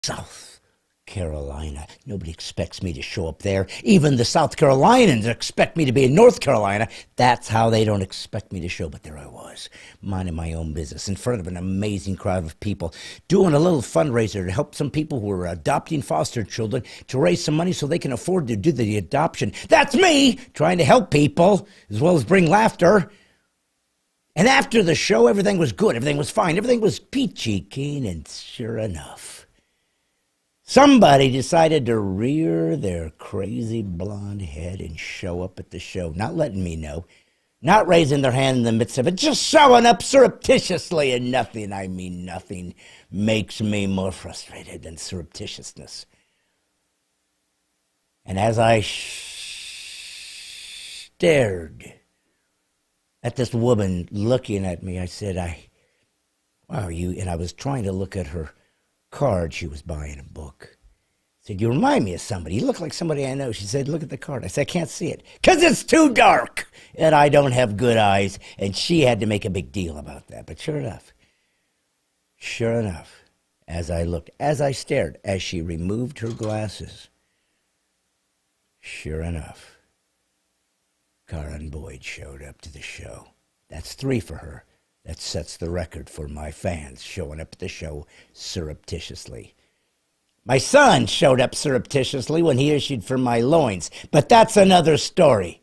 South Carolina. Nobody expects me to show up there. Even the South Carolinians expect me to be in North Carolina. That's how they don't expect me to show. But there I was, minding my own business in front of an amazing crowd of people, doing a little fundraiser to help some people who are adopting foster children to raise some money so they can afford to do the adoption. That's me trying to help people as well as bring laughter. And after the show, everything was good. Everything was fine. Everything was peachy keen. And sure enough, somebody decided to rear their crazy blonde head and show up at the show, not letting me know, not raising their hand in the midst of it, just showing up surreptitiously. And nothing, I mean nothing, makes me more frustrated than surreptitiousness. And as I stared at this woman looking at me, I said, wow, you, and I was trying to look at her card. She was buying a book. I said, you remind me of somebody. You look like somebody I know. She said, look at the card. I said, I can't see it because it's too dark and I don't have good eyes. And she had to make a big deal about that. But sure enough, as I looked, as I stared, as she removed her glasses, sure enough, Karen Boyd showed up to the show. That's 3 for her. That sets the record for my fans showing up at the show surreptitiously. My son showed up surreptitiously when he issued for my loins, but that's another story.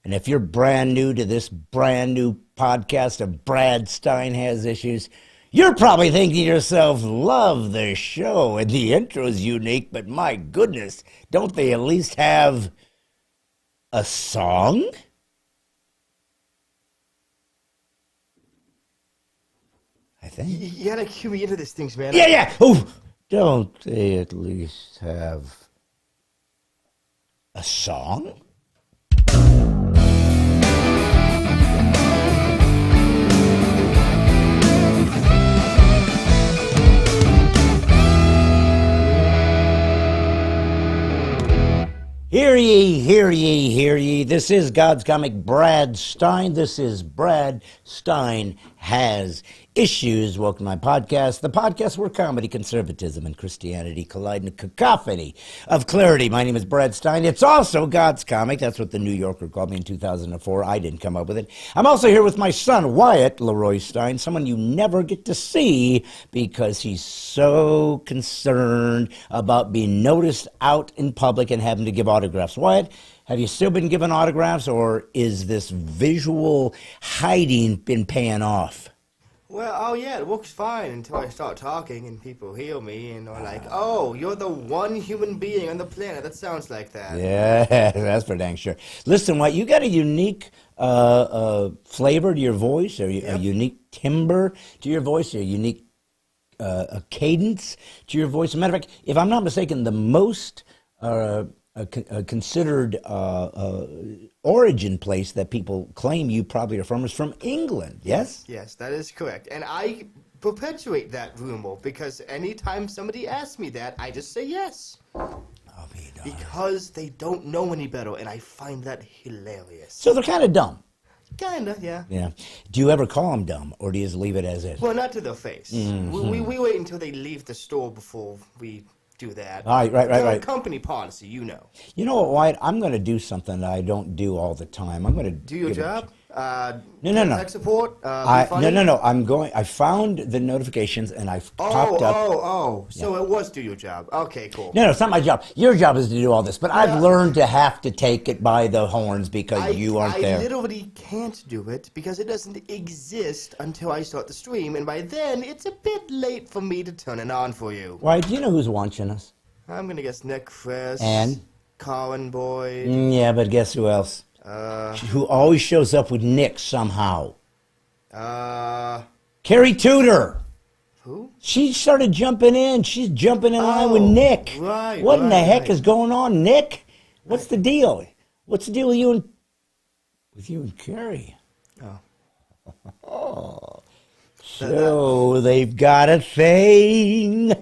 And if you're brand new to this brand new podcast of Brad Stine Has Issues, you're probably thinking to yourself, love the show, and the intro's unique, but my goodness, don't they at least have a song? I think. You gotta cue me into these things, man. Yeah. Oh, don't they at least have a song? Hear ye, hear ye, hear ye. This is God's comic Brad Stine. This is Brad Stine Has Issues. Welcome to my podcast, the podcast where comedy, conservatism, and Christianity collide in a cacophony of clarity. My name is Brad Stine. It's also God's comic. That's what the New Yorker called me in 2004. I didn't come up with it. I'm also here with my son, Wyatt Leroy Stine, someone you never get to see because he's so concerned about being noticed out in public and having to give autographs. Wyatt, have you still been giving autographs, or is this visual hiding been paying off? Well, oh yeah, it works fine until I start talking and people hear me and are like, oh, you're the one human being on the planet that sounds like that. Yeah, that's for dang sure. Listen, Wyatt, you got a unique flavor to your voice, or a unique timbre to your voice, a unique a cadence to your voice. As a matter of fact, if I'm not mistaken, the most considered origin place that people claim you probably are from is from England, yes? Yes, that is correct. And I perpetuate that rumor because anytime somebody asks me that, I just say yes. Because they don't know any better, and I find that hilarious. So they're kind of dumb. Kinda, yeah. Yeah. Do you ever call them dumb, or do you just leave it as is? Well, not to their face. Mm-hmm. We wait until they leave the store before we do that. Right. Company policy, you know. You know what, Wyatt? I'm going to do something that I don't do all the time. I'm going to do your job. No. Tech support. No. I found the notifications and I've popped up. So it was do your job. Okay, cool. No, it's not my job. Your job is to do all this, but I've learned to have to take it by the horns because you aren't there. I literally can't do it because it doesn't exist until I start the stream, and by then it's a bit late for me to turn it on for you. Why? Do you know who's watching us? I'm gonna guess Nick Chris and Colin Boyd. Yeah, but guess who else? Who always shows up with Nick somehow? Carrie Tudor. Who? She started jumping in. She's jumping in line with Nick. Right. What in the heck is going on, Nick? What's the deal? What's the deal with you and Carrie? Oh. So they've got a thing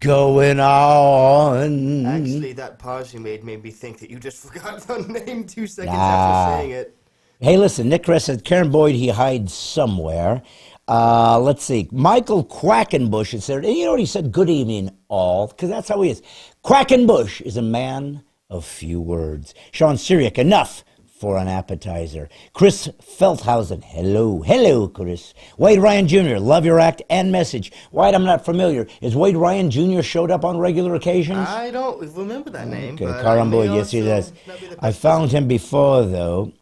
going on. Actually, that pause you made me think that you just forgot the name 2 seconds after saying it. Hey, listen, Nick Chris said Karen Boyd, he hides somewhere. Let's see. Michael Quackenbush is there. And you know what he said? Good evening, all, because that's how he is. Quackenbush is a man of few words. Sean Syriac, enough for an appetizer. Chris Felthausen, hello. Hello, Chris. Wade Ryan Jr., love your act and message. Wade, I'm not familiar. Is Wade Ryan Jr. showed up on regular occasions? I don't remember that name. Okay, Caramba, yes, he does. I found him before, though.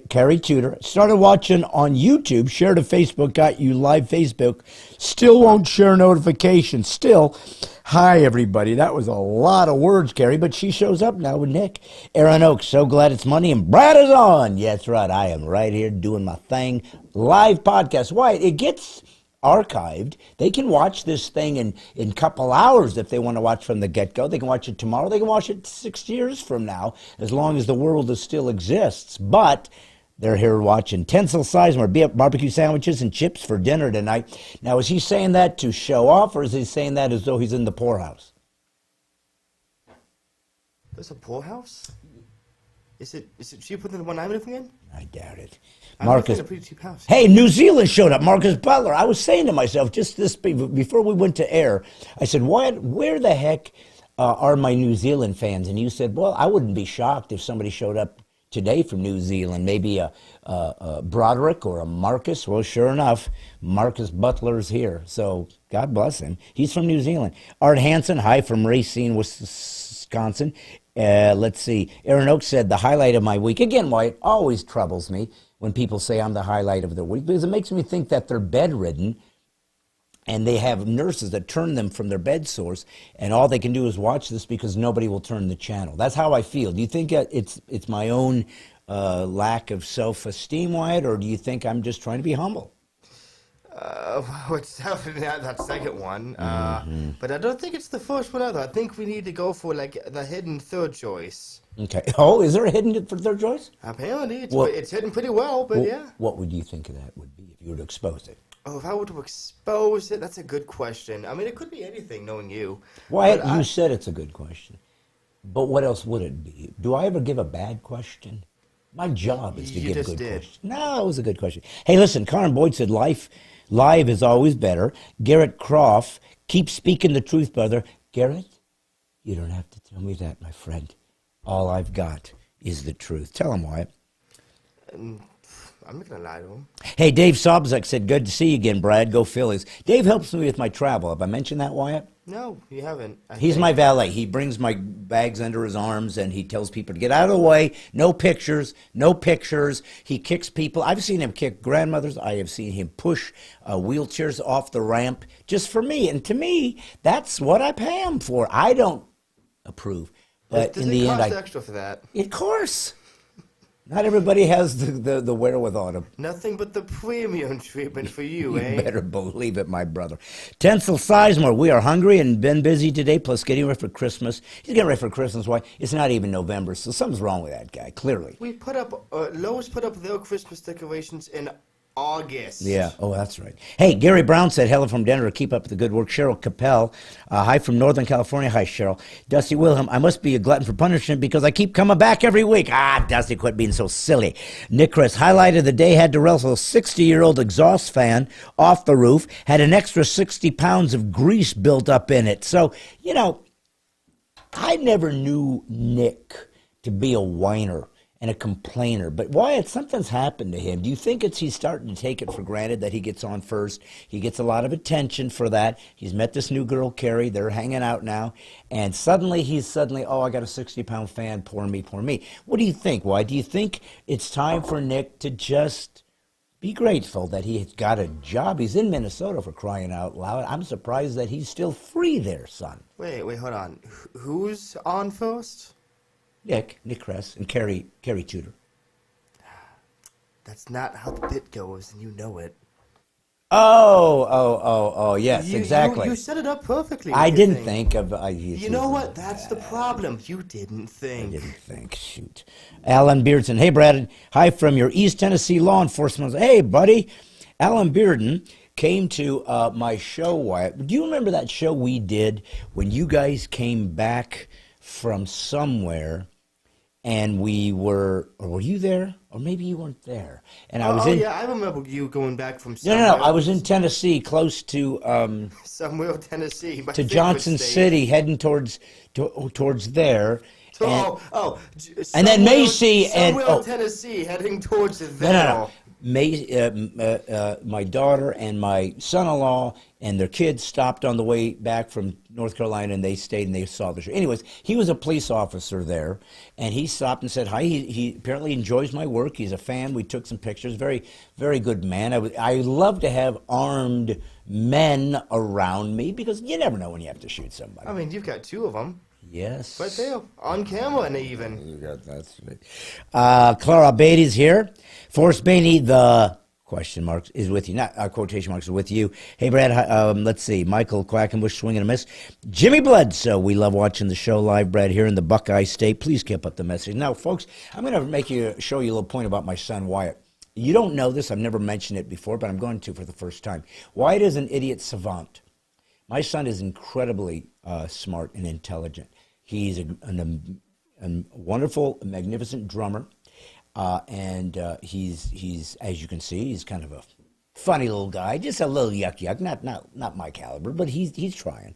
Carrie Tudor. Started watching on YouTube, shared to Facebook, got you live Facebook. Still won't share notifications. Still, hi, everybody. That was a lot of words, Carrie, but she shows up now with Nick. Aaron Oaks, so glad it's Monday, and Brad is on. Yeah, that's right. I am right here doing my thing. Live podcast. Why? It gets archived. They can watch this thing in a couple hours if they want to watch from the get-go. They can watch it tomorrow. They can watch it 6 years from now, as long as the world still exists. But they're here watching Tencel Sizemore, barbecue sandwiches and chips for dinner tonight. Now, is he saying that to show off, or is he saying that as though he's in the poorhouse? There's a poorhouse? Is it cheaper than the one I'm living in? I doubt it. Marcus, a pretty cheap house. Hey, New Zealand showed up. Marcus Butler. I was saying to myself just this before we went to air. I said, where the heck are my New Zealand fans? And you said, well, I wouldn't be shocked if somebody showed up today from New Zealand, maybe a Broderick or a Marcus. Well, sure enough, Marcus Butler's here. So God bless him. He's from New Zealand. Art Hansen, hi from Racine, Wisconsin. Let's see. Aaron Oaks said, the highlight of my week. Again, why it always troubles me when people say I'm the highlight of their week, because it makes me think that they're bedridden and they have nurses that turn them from their bed sores, and all they can do is watch this because nobody will turn the channel. That's how I feel. Do you think it's my own lack of self-esteem, Wyatt, or do you think I'm just trying to be humble? It's definitely that second one. But I don't think it's the first one either. I think we need to go for like the hidden third choice. Okay. Oh, is there a hidden for third choice? Apparently, it's hidden pretty well, but yeah. What would you think of that would be if you were to expose it? Oh, if I were to expose it, that's a good question. I mean, it could be anything, knowing you. Wyatt, you said it's a good question. But what else would it be? Do I ever give a bad question? My job is to give good questions. No, it was a good question. Hey, listen, Karen Boyd said live is always better. Garrett Croft, keep speaking the truth, brother. Garrett, you don't have to tell me that, my friend. All I've got is the truth. Tell him, Wyatt. I'm not going to lie to him. Hey, Dave Sobzak said, good to see you again, Brad. Go Phillies. Dave helps me with my travel. Have I mentioned that, Wyatt? No, you haven't. He's my valet. He brings my bags under his arms, and he tells people to get out of the way. No pictures. No pictures. He kicks people. I've seen him kick grandmothers. I have seen him push wheelchairs off the ramp just for me. And to me, that's what I pay him for. I don't approve. But in the end, does it cost extra for that? Of course. Not everybody has the wherewithal to. Nothing but the premium treatment for you, eh? You better believe it, my brother. Tencel Sizemore, we are hungry and been busy today, plus getting ready for Christmas. He's getting ready for Christmas. Why? It's not even November, so something's wrong with that guy, clearly. We put up, Lowe's put up their Christmas decorations in August. Yeah, oh, that's right. Hey, Gary Brown said, hello from Denver, keep up the good work. Cheryl Capel, hi from Northern California. Hi, Cheryl. Dusty Wilhelm, I must be a glutton for punishment because I keep coming back every week. Dusty, quit being so silly. Nick Chris, highlight of the day, had to wrestle a 60-year-old exhaust fan off the roof, had an extra 60 pounds of grease built up in it. So, you know, I never knew Nick to be a whiner and a complainer. But Wyatt, something's happened to him. Do you think he's starting to take it for granted that he gets on first? He gets a lot of attention for that. He's met this new girl, Carrie. They're hanging out now. And suddenly, oh, I got a 60-pound fan. Poor me, poor me. What do you think? Why do you think it's time for Nick to just be grateful that he's got a job? He's in Minnesota, for crying out loud. I'm surprised that he's still free there, son. Wait, hold on. Who's on first? Nick Kress, and Carrie Tudor. That's not how the bit goes, and you know it. Oh, yes, exactly. You set it up perfectly. I didn't think of... you know what? That's the problem. You didn't think. I didn't think. Shoot. Alan Beardson. Hey, Brad. Hi from your East Tennessee law enforcement. Hey, buddy. Alan Bearden came to my show. Wyatt. Do you remember that show we did when you guys came back from somewhere? And we were you there? Or maybe you weren't there. And I Oh, was in. yeah, I remember you going back from No, somewhere. no, no. I was in Tennessee, close to Somewhere, Tennessee. My to favorite Johnson state. City, heading towards there. And, and then somewhere- Macy and somewhere in Tennessee, heading towards there. no. My daughter and my son-in-law and their kids stopped on the way back from North Carolina, and they stayed and they saw the show. Anyways, he was a police officer there, and he stopped and said hi. He apparently enjoys my work. He's a fan. We took some pictures. Very, very good man. I love to have armed men around me because you never know when you have to shoot somebody. I mean, you've got two of them. Yes. Right there, on camera and even. You got that's right. Clara Beatty's here. Forrest Bainey, the question marks is with you. Not quotation marks is with you. Hey, Brad. Let's see. Michael Quackenbush, swing and a miss. Jimmy Bledsoe. We love watching the show live, Brad, here in the Buckeye State. Please keep up the message. Now, folks, I'm going to show you a little point about my son, Wyatt. You don't know this. I've never mentioned it before, but I'm going to for the first time. Wyatt is an idiot savant. My son is incredibly smart and intelligent. He's a wonderful, magnificent drummer, and he's as you can see, he's kind of a funny little guy, just a little yuck, not my caliber, but he's trying.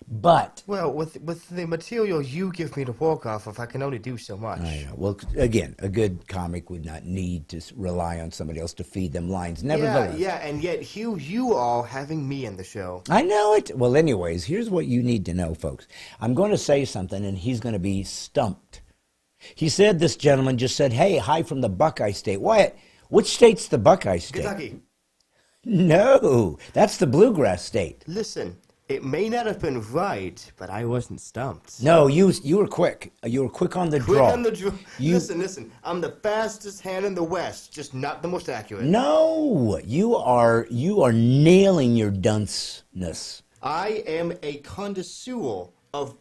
But well, with the material you give me to work off of, I can only do so much. I know. Well, again, a good comic would not need to rely on somebody else to feed them lines. Nevertheless, Yeah, and yet here you are having me in the show. I know it. Well, anyways, here's what you need to know, folks. I'm going to say something, and he's going to be stumped. He said, this gentleman just said, hey, hi from the Buckeye State. Wyatt, which state's the Buckeye State? Kentucky. No, that's the Bluegrass State. Listen, it may not have been right, but I wasn't stumped. No, you were quick. You were quick on the Quick draw. on the draw. Listen. I'm the fastest hand in the West, just not the most accurate. No, you are nailing your dunceness. I am a connoisseur of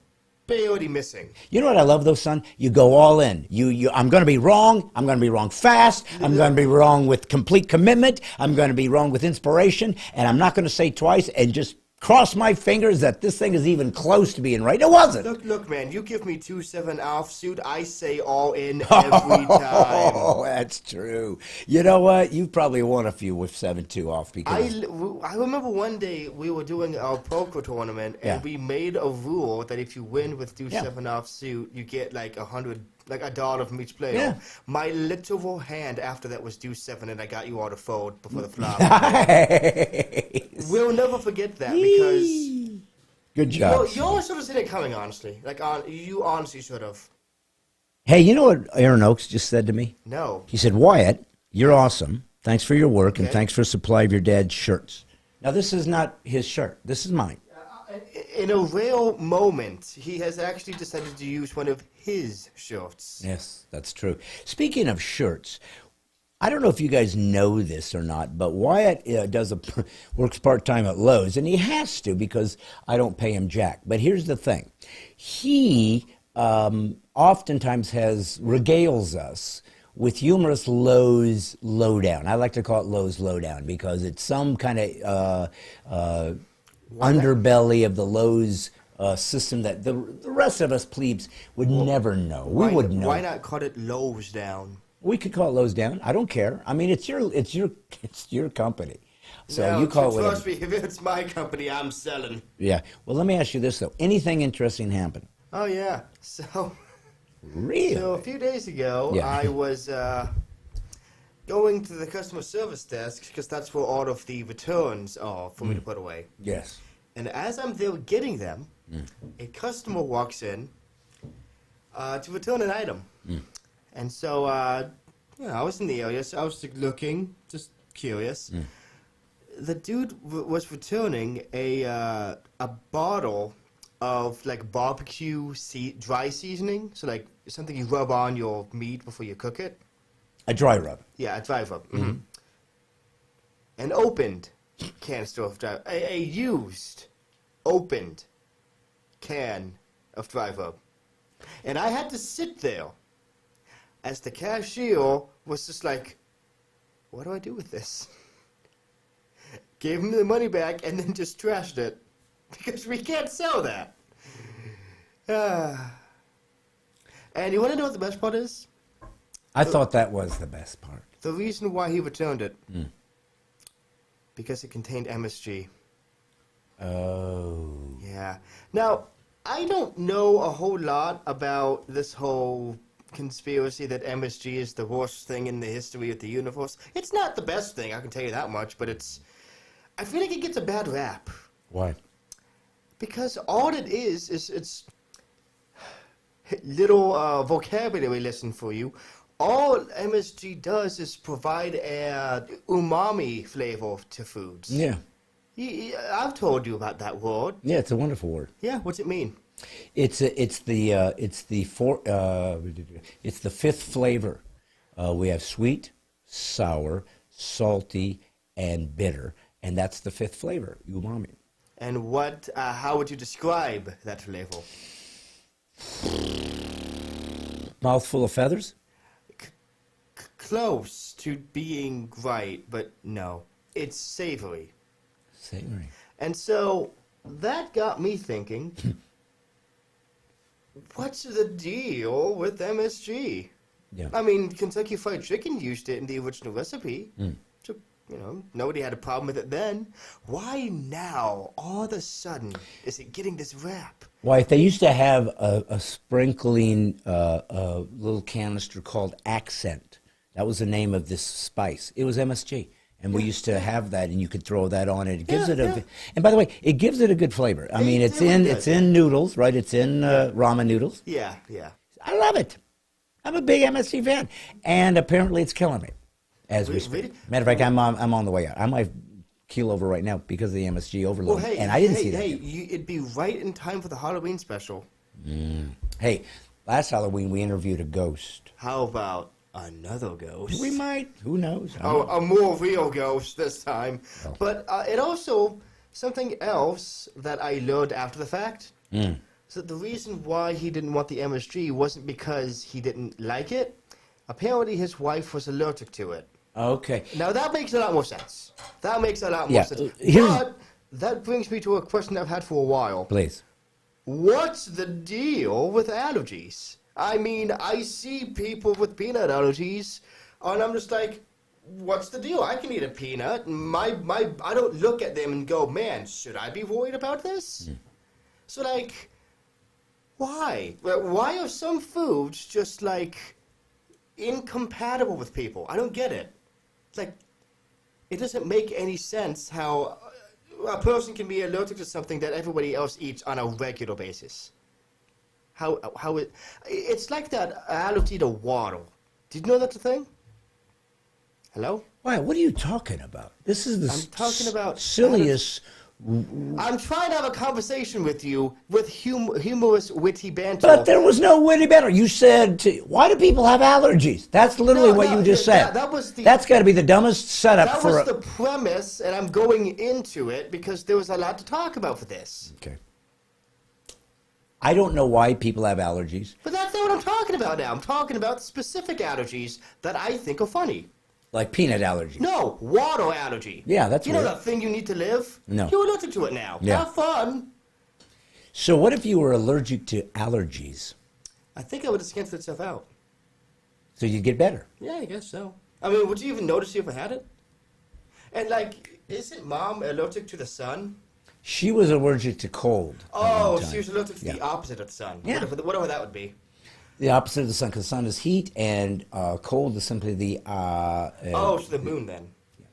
barely missing. You know what I love, though, son? You go all in. I'm going to be wrong. I'm going to be wrong fast. I'm going to be wrong with complete commitment. I'm going to be wrong with inspiration. And I'm not going to say twice and just cross my fingers that this thing is even close to being right. It wasn't. Look, man, you give me 2-7 offsuit, I say all in every time. Oh, that's true. You know what? You've probably won a few with 7-2 off because I remember one day we were doing our poker tournament, and we made a rule that if you win with 2-7 offsuit, you get like $100 from each player. Yeah. My literal hand after that was 2-7, and I got you all to fold before the flop. Nice. We'll never forget that because Good job. you always sort of seen it coming, honestly. You honestly should have. Hey, you know what Aaron Oakes just said to me? No. He said, Wyatt, you're awesome. Thanks for your work and Okay. thanks for the supply of your dad's shirts. Now, this is not his shirt. This is mine. In a rare moment, he has actually decided to use one of his shirts. Yes, that's true. Speaking of shirts, I don't know if you guys know this or not, but Wyatt works part-time at Lowe's, and he has to because I don't pay him jack. But here's the thing. He oftentimes regales us with humorous Lowe's lowdown. I like to call it Lowe's lowdown because it's some kind of underbelly of the Lowe's system that the rest of us plebes would never know. We would know. Why not call it Lowe's down? We could call it Lowe's down. I don't care. I mean, it's your company. So No, you call it whatever. trust me, if it's my company, I'm selling. Yeah. Well, let me ask you this though. Anything interesting happen? Oh yeah. So Really? a few days ago, Yeah. I was going to the customer service desk because that's where all of the returns are for me to put away. Yes. And as I'm there getting them, a customer walks in to return an item. And so, I was in the area, so I was looking, just curious. The dude was returning a bottle of like barbecue dry seasoning, so like something you rub on your meat before you cook it. A dry rub. Yeah, a dry rub. An opened canister of dry, a used, opened can of dry rub, and I had to sit there as the cashier was just like, "What do I do with this?" Gave him the money back and then just trashed it because we can't sell that. And you want to know what the best part is? I thought that was the best part. The reason why he returned it, because it contained MSG. Oh. Yeah. Now, I don't know a whole lot about this whole conspiracy that MSG is the worst thing in the history of the universe. It's not the best thing, I can tell you that much, but I feel like it gets a bad rap. Why? Because all it is it's little vocabulary lesson for you. All MSG does is provide a umami flavor to foods. Yeah. I've told you about that word. Yeah, it's a wonderful word. Yeah, what's it mean? It's the fifth flavor. We have sweet, sour, salty, and bitter, and that's the fifth flavor, umami. And how would you describe that flavor? Mouthful of feathers? Close to being right, but no. It's savory. Savory. And so that got me thinking, what's the deal with MSG? Yeah. I mean, Kentucky Fried Chicken used it in the original recipe. So, nobody had a problem with it then. Why now, all of a sudden, is it getting this rap? Why, they used to have a sprinkling, a little canister called Accent. That was the name of this spice. It was MSG. And we used to have that, and you could throw that on it. It gives it a, and by the way, it gives it a good flavor. I mean, it's in noodles, right? It's in ramen noodles. Yeah, yeah. I love it. I'm a big MSG fan, and apparently it's killing me as we speak. Really? Matter of fact, I'm on the way out. I might keel over right now because of the MSG overload, Well, hey, and I didn't see that. Hey, it'd be right in time for the Halloween special. Hey, last Halloween we interviewed a ghost. How about another ghost? We might. Who knows? A more real ghost this time. Oh. But it also, something else that I learned after the fact. So the reason why he didn't want the MSG wasn't because he didn't like it. Apparently his wife was allergic to it. Okay. Now that makes a lot more sense. That makes a lot more Yeah, sense. here's- But that brings me to a question I've had for a while. Please. What's the deal with allergies? I mean, I see people with peanut allergies, and I'm just like, what's the deal? I can eat a peanut. And I don't look at them and go, man, should I be worried about this? So, like, why? Why are some foods just, like, incompatible with people? I don't get it. It's like, it doesn't make any sense how a person can be allergic to something that everybody else eats on a regular basis. It's like that allergy to water. Did you know that's a thing? Hello? Why? What are you talking about? This is the I'm talking about silliest. I'm trying to have a conversation with you with humorous, witty banter. But there was no witty banter. You said, why do people have allergies? That's literally what you just said. That's got to be the dumbest setup that for was the premise, and I'm going into it because there was a lot to talk about for this. Okay. I don't know why people have allergies. But that's not what I'm talking about now. I'm talking about specific allergies that I think are funny. Like peanut allergy. No, water allergy. Yeah, that's You weird. know that thing you need to live? No. You're allergic to it now. Yeah. Have fun. So what if you were allergic to allergies? I think I would have cancelled itself out. So you'd get better. Yeah, I guess so. I mean, would you even notice if I had it? And, like, isn't Mom allergic to the sun? She was allergic to cold. Oh, she was allergic to the opposite of the sun. Yeah. Whatever that would be. The opposite of the sun, because the sun is heat, and cold is simply the... so the moon, then. Yeah,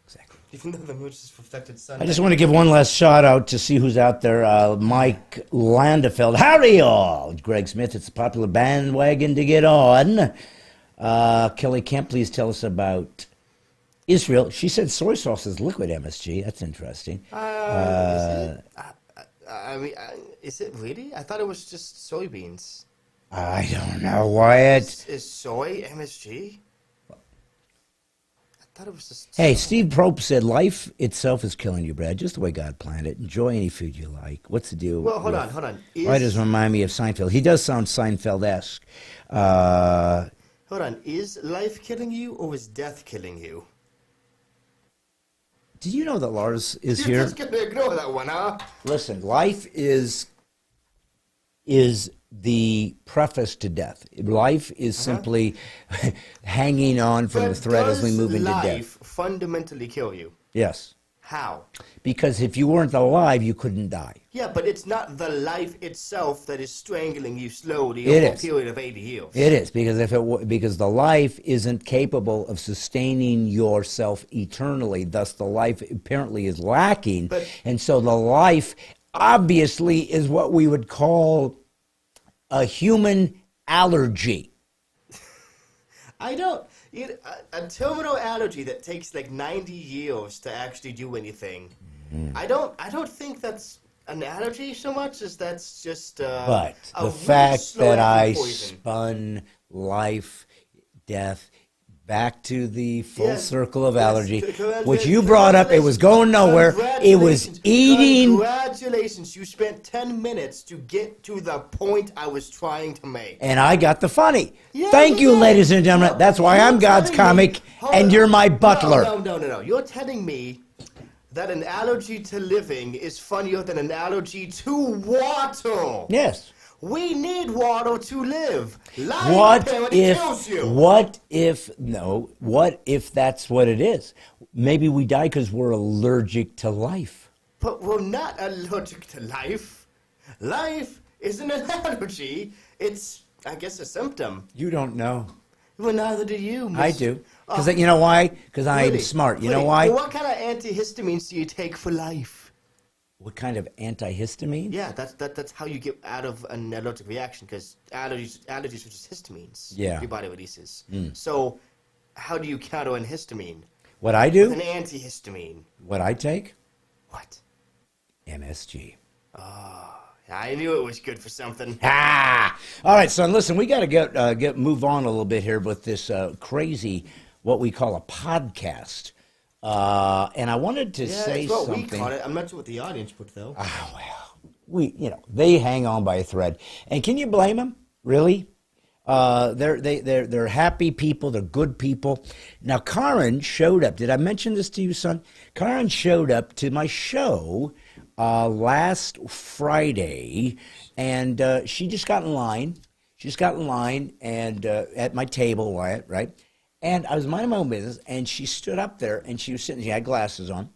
exactly. Even though the moon just reflected sun. I just want to give one last shout out to see who's out there. Mike Landefeld. Howdy, all. Greg Smith, it's a popular bandwagon to get on. Kelly Kemp, please tell us about Israel. She said soy sauce is liquid MSG. That's interesting. Is it really? I thought it was just soybeans. I don't know, Wyatt. Is soy MSG? I thought it was just... Hey, Steve Prope said, life itself is killing you, Brad, just the way God planned it. Enjoy any food you like. What's the deal? Well, hold on. Why does it remind me of Seinfeld? He does sound Seinfeld-esque. Hold on. Is life killing you, or is death killing you? Did you know that Lars is You're here? just going to ignore that one, huh? Listen, life is the preface to death. Life is simply hanging on from the thread as we move into death. Does life fundamentally kill you? Yes. How? Because if you weren't alive, you couldn't die. Yeah, but it's not the life itself that is strangling you slowly It over is. a period of 80 years. It is, because the life isn't capable of sustaining yourself eternally. Thus, the life apparently is lacking. And so the life obviously is what we would call a human allergy. A terminal allergy that takes like 90 years to actually do anything. I don't think that's an allergy so much as that's just but a the really fact that I poison. spun life, death, back to the full circle of allergy, which you brought up, it was going nowhere. It was eating. Congratulations, you spent 10 minutes to get to the point I was trying to make. And I got the funny. Yeah, Thank you, did. ladies and gentlemen. No, That's why you're I'm God's telling me- comic, hold and on. you're my butler. No. You're telling me that an allergy to living is funnier than an allergy to water. Yes. We need water to live. Life What apparently kills you. what if that's what it is? Maybe we die because we're allergic to life. But we're not allergic to life. Life isn't an allergy. It's, I guess, a symptom. You don't know. Well, neither do you, Mr. I do. Because you know why? Because I'm Woody, smart. You know Woody, why? What kind of antihistamines do you take for life? What kind of antihistamine? Yeah, that's how you get out of an allergic reaction, because allergies are just histamines. Yeah. Your body releases. So, how do you counter an histamine? What I do? With an antihistamine. What I take? What? MSG. I knew it was good for something. Ah! All right, son. Listen, we got to move on a little bit here with this crazy, what we call a podcast. And I wanted to say that's what something. we call it. I'm not sure what the audience would, though. Well, they hang on by a thread, and can you blame them? Really? They're happy people. They're good people. Now, Karen showed up. Did I mention this to you, son? Karen showed up to my show last Friday, and she just got in line. She just got in line and at my table, Wyatt, right? And I was minding my own business, and she stood up there, and she was sitting. She had glasses on,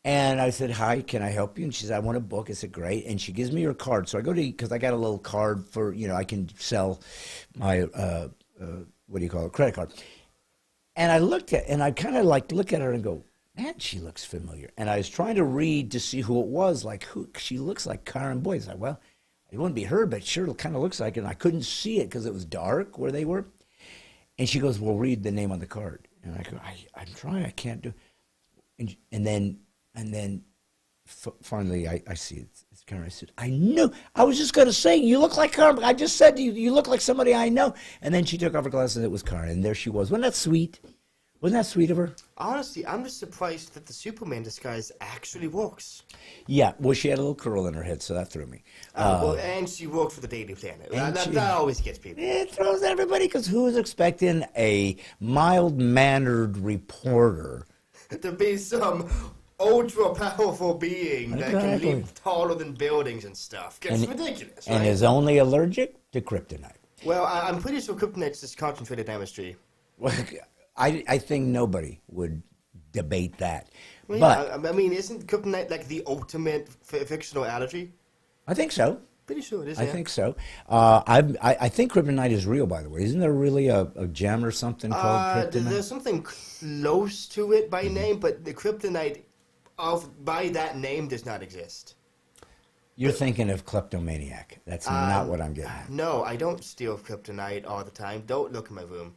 and I said, "Hi, can I help you?" And she said, "I want a book." I said, "Great." And she gives me her card. So I go to, because I got a little card for, I can sell my what do you call it, credit card. And I kind of like look at her and go, man, she looks familiar. And I was trying to read to see who it was, like who she looks like. Karen Boyd. I said, well, it wouldn't be her, but it sure kind of looks like it. And I couldn't see it because it was dark where they were. And she goes, well, read the name on the card. And I go, I'm trying, I can't do. And then finally I see it's Karen. I said, I knew. I was just going to say, you look like Karen. I just said to you, you look like somebody I know. And then she took off her glasses and it was Karen. And there she was. Wasn't that sweet? Wasn't that sweet of her? Honestly, I'm just surprised that the Superman disguise actually works. Yeah, well, she had a little curl in her head, so that threw me. And she worked for the Daily Planet. That always gets people. It throws everybody, because who is expecting a mild-mannered reporter To be some ultra-powerful being that can Exactly. leap taller than buildings and stuff. It's ridiculous, and right? is only allergic to kryptonite? Well, I'm pretty sure kryptonite's just concentrated chemistry. Well, I think nobody would debate that. Well, but yeah, I mean, isn't kryptonite like the ultimate fictional allergy? I think so. Pretty sure it is. I think so. I think kryptonite is real, by the way. Isn't there really a gem or something called kryptonite? There's something close to it by name, but the kryptonite by that name does not exist. You're thinking of kleptomaniac. That's not what I'm getting at. No, I don't steal kryptonite all the time. Don't look in my room.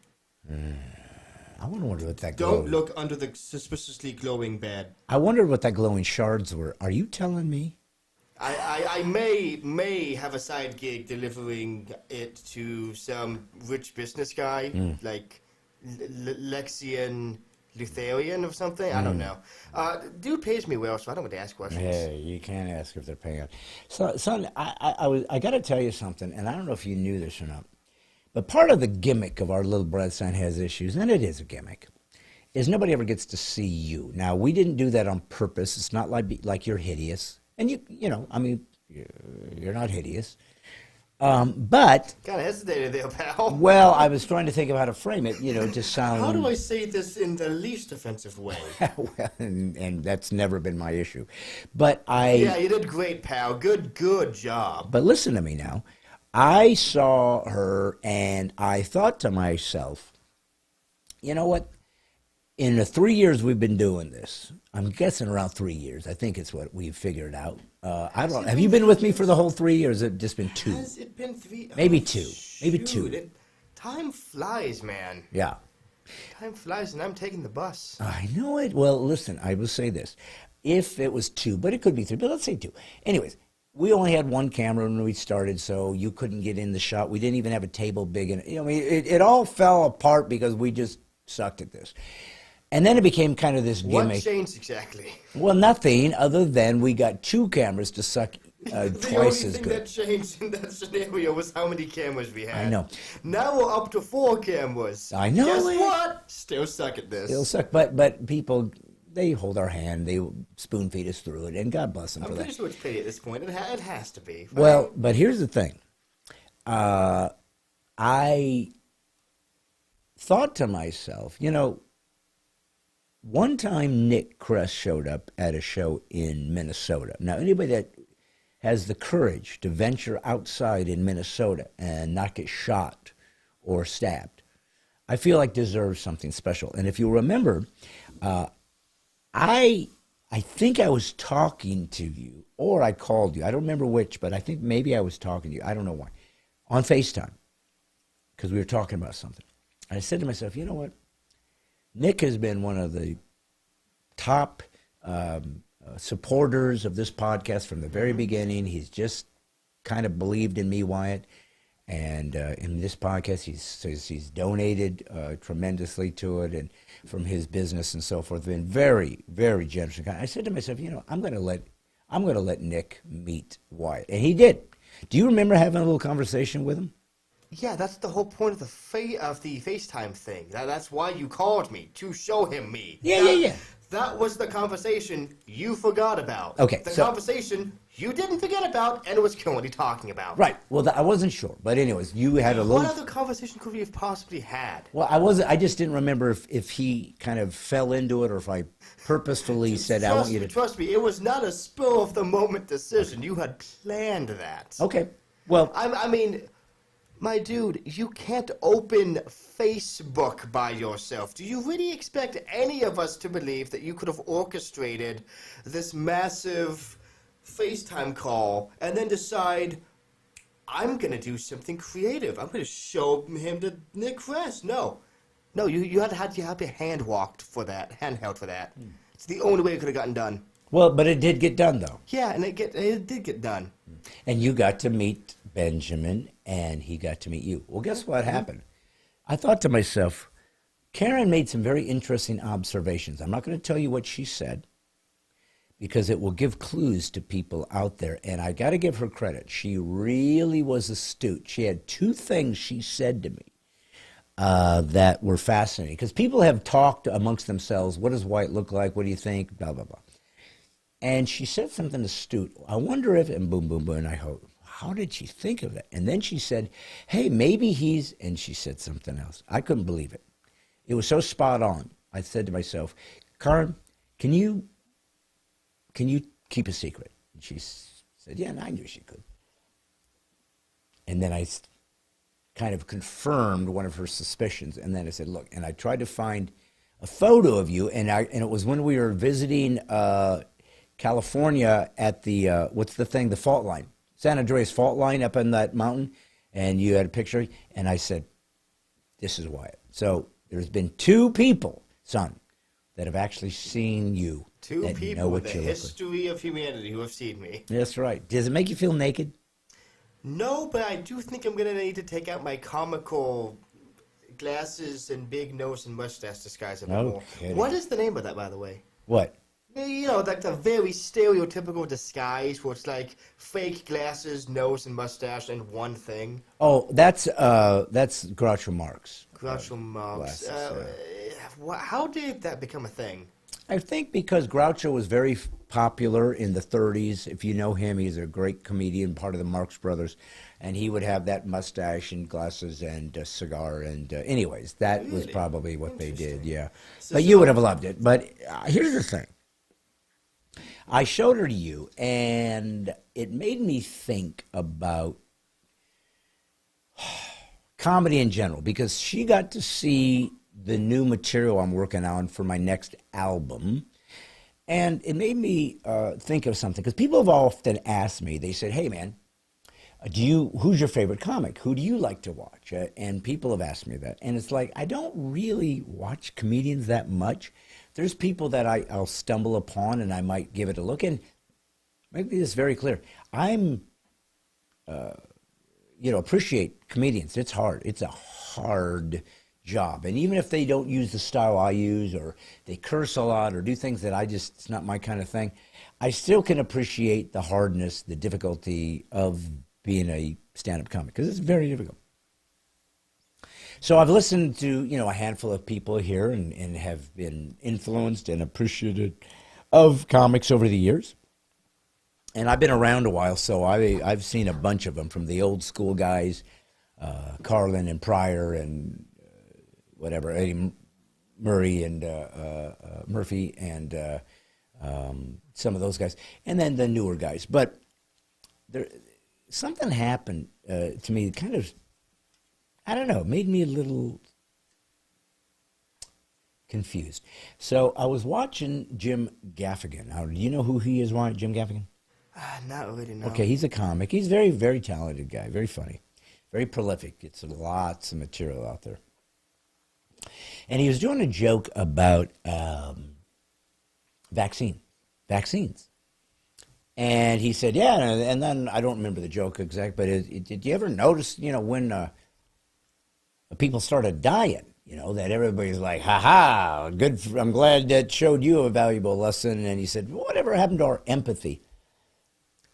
I wonder what that Don't glowing. look under the suspiciously glowing bed. I wondered what that glowing shards were. Are you telling me? I may have a side gig delivering it to some rich business guy, like Lexian Lutherian or something. I don't know. Dude pays me well, so I don't want to ask questions. Hey, you can't ask if they're paying. So, son, I got to tell you something, and I don't know if you knew this or not, but part of the gimmick of our little Brad Stine Has Issues, and it is a gimmick, is nobody ever gets to see you. Now, we didn't do that on purpose. It's not like you're hideous. And you know, I mean, you're not hideous. But Kind of hesitated there, pal. well, I was trying to think of how to frame it, to sound. How do I say this in the least offensive way? Well, and that's never been my issue. But Yeah, you did great, pal. Good job. But listen to me now. I saw her and I thought to myself, you know what? In the 3 years we've been doing this, I'm guessing around 3 years. I think it's what we've figured out. I don't. Have you been with me for the whole 3 years? Has it just been 2? Has it been 3? Maybe 2. Maybe 2. Time flies, man. Yeah. Time flies, and I'm taking the bus. I know it. Well, listen, I will say this. If it was 2, but it could be 3, but let's say 2. Anyways, we only had one camera when we started, so you couldn't get in the shot. We didn't even have a table big enough. It all fell apart because we just sucked at this. And then it became kind of this gimmick. What changed exactly? Well, nothing other than we got 2 cameras to suck twice as good. The only thing that changed in that scenario was how many cameras we had. I know. Now we're up to 4 cameras. I know. Guess what? Still suck at this. Still suck, but people, they hold our hand, they spoon feed us through it, and God bless them for that. I'm pretty sure it's pity at this point. It has to be. Right? Well, but here's the thing. I thought to myself, one time Nick Kress showed up at a show in Minnesota. Now, anybody that has the courage to venture outside in Minnesota and not get shot or stabbed, I feel like deserves something special. And if you remember, I think I was talking to you, or I called you. I don't remember which, but I think maybe I was talking to you. I don't know why. On FaceTime, because we were talking about something. And I said to myself, you know what? Nick has been one of the top supporters of this podcast from the very beginning. He's just kind of believed in me, Wyatt. And in this podcast, he's donated tremendously to it, and from his business and so forth. Been very, very generous. I said to myself, I'm going to let Nick meet Wyatt, and he did. Do you remember having a little conversation with him? Yeah, that's the whole point of the FaceTime thing. That's why you called me, to show him me. Yeah. That was the conversation you forgot about. Okay, The conversation you didn't forget about and was currently talking about. Right. Well, I wasn't sure. But anyways, you had a little... What other conversation could we have possibly had? Well, I just didn't remember if he kind of fell into it or if I purposefully said, I want you to... Trust me, it was not a spur-of-the-moment decision. You had planned that. Okay. Well... I mean... My dude, you can't open Facebook by yourself. Do you really expect any of us to believe that you could have orchestrated this massive FaceTime call and then decide, I'm going to do something creative. I'm going to show him to Nick Kress. No, you had to have your hand held for that. It's the only way it could have gotten done. Well, but it did get done, though. Yeah, and it did get done. And you got to meet Benjamin, and he got to meet you. Well, guess what happened? I thought to myself, Karen made some very interesting observations. I'm not going to tell you what she said, because it will give clues to people out there. And I got to give her credit. She really was astute. She had 2 things she said to me that were fascinating. Because people have talked amongst themselves, what does Wyatt look like? What do you think? Blah, blah, blah. And she said something astute. I wonder if, and boom, boom, boom, and I hope, how did she think of that? And then she said, hey, maybe he's, and she said something else. I couldn't believe it. It was so spot on. I said to myself, Karen, can you keep a secret? And she said, yeah, and I knew she could. And then I kind of confirmed one of her suspicions. And then I said, look, and I tried to find a photo of you, and it was when we were visiting California at the, what's the thing, the fault line, San Andreas fault line up in that mountain, and you had a picture, and I said, this is Wyatt. So there's been 2 people, son, that have actually seen you. 2 people with the history of humanity who have seen me. That's right. Does it make you feel naked? No, but I do think I'm going to need to take out my comical glasses and big nose and mustache disguise a bit more. What is the name of that, by the way? What? Like the very stereotypical disguise where it's like fake glasses, nose, and mustache, and one thing. Oh, that's Groucho Marx. Groucho Marx. How did that become a thing? I think because Groucho was very popular in the 30s. If you know him, he's a great comedian, part of the Marx Brothers, and he would have that mustache and glasses and a cigar. And anyways, that was probably what they did, yeah. But you would have loved it. But here's the thing. I showed her to you, and it made me think about comedy in general, because she got to see the new material I'm working on for my next album. And it made me think of something, because people have often asked me, they said, hey, man, who's your favorite comic? Who do you like to watch? And people have asked me that. And it's like, I don't really watch comedians that much. There's people that I'll stumble upon and I might give it a look. And make this very clear. Appreciate comedians. It's hard. It's a hard job. And even if they don't use the style I use, or they curse a lot or do things that it's not my kind of thing, I still can appreciate the hardness, the difficulty of being a stand-up comic, because it's very difficult. So I've listened to, a handful of people here and have been influenced and appreciated of comics over the years. And I've been around a while, so I've seen a bunch of them, from the old school guys, Carlin and Pryor and Eddie Murray and Murphy and some of those guys, and then the newer guys. But something happened to me that kind of, I don't know, made me a little confused. So I was watching Jim Gaffigan. Now, do you know who he is, Jim Gaffigan? Not really, no. Okay, he's a comic. He's a very, very talented guy, very funny, very prolific. Gets lots of material out there. And he was doing a joke about vaccines. And he said, yeah, and then I don't remember the joke exact, but did you ever notice, when people started dying, that everybody's like, ha-ha, good, I'm glad that showed you a valuable lesson. And he said, whatever happened to our empathy?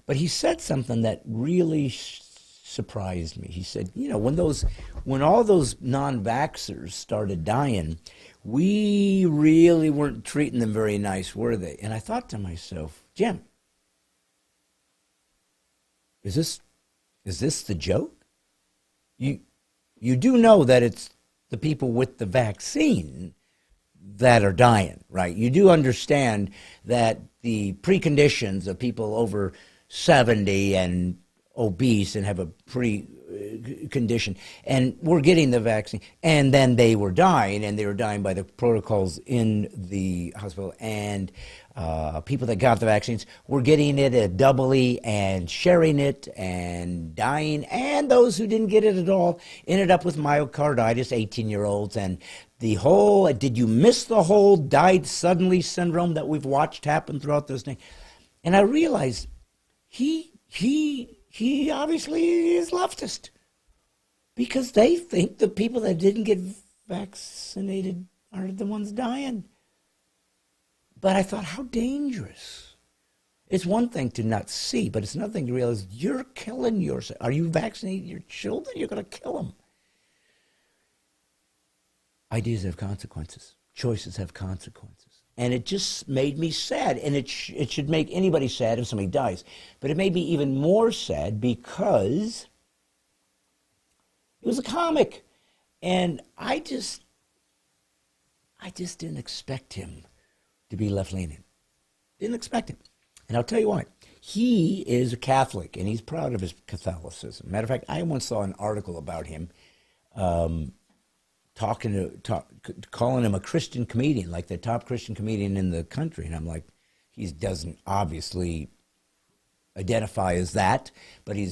But he said something that really surprised me. He said, when all those non-vaxxers started dying, we really weren't treating them very nice, were they? And I thought to myself, Jim, is this the joke? You do know that it's the people with the vaccine that are dying, right? You do understand that the preconditions of people over 70 and obese and have a pre-condition, and were getting the vaccine, and then they were dying, and they were dying by the protocols in the hospital, and people that got the vaccines were getting it doubly and sharing it and dying, and those who didn't get it at all ended up with myocarditis, 18-year-olds, and the whole, did you miss the whole died suddenly syndrome that we've watched happen throughout this thing? And I realized he obviously is leftist, because they think the people that didn't get vaccinated are the ones dying. But I thought, how dangerous. It's one thing to not see, but it's another thing to realize you're killing yourself. Are you vaccinating your children? You're going to kill them. Ideas have consequences. Choices have consequences. And it just made me sad. And it should make anybody sad if somebody dies. But it made me even more sad because it was a comic. And I just didn't expect him to be left-leaning. Didn't expect it. And I'll tell you why. He is a Catholic, and he's proud of his Catholicism. Matter of fact, I once saw an article about him calling him a Christian comedian, like the top Christian comedian in the country. And I'm like, he doesn't obviously identify as that, but he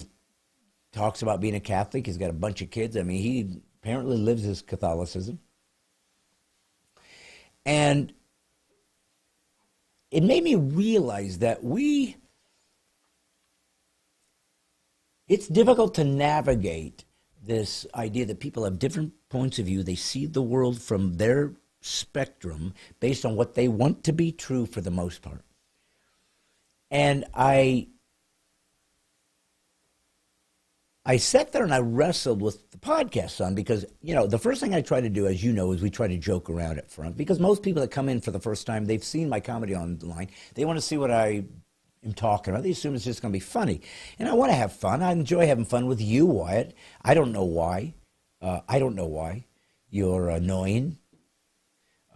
talks about being a Catholic. He's got a bunch of kids. I mean, he apparently lives his Catholicism. And it made me realize that it's difficult to navigate this idea that people have different points of view. They see the world from their spectrum based on what they want to be true for the most part. And I I sat there and I wrestled with the podcast, son, because, you know, the first thing I try to do, as you know, is we try to joke around at front. Because most people that come in for the first time, they've seen my comedy online. They want to see what I am talking about. They assume it's just going to be funny. And I want to have fun. I enjoy having fun with you, Wyatt. I don't know why. I don't know why. You're annoying.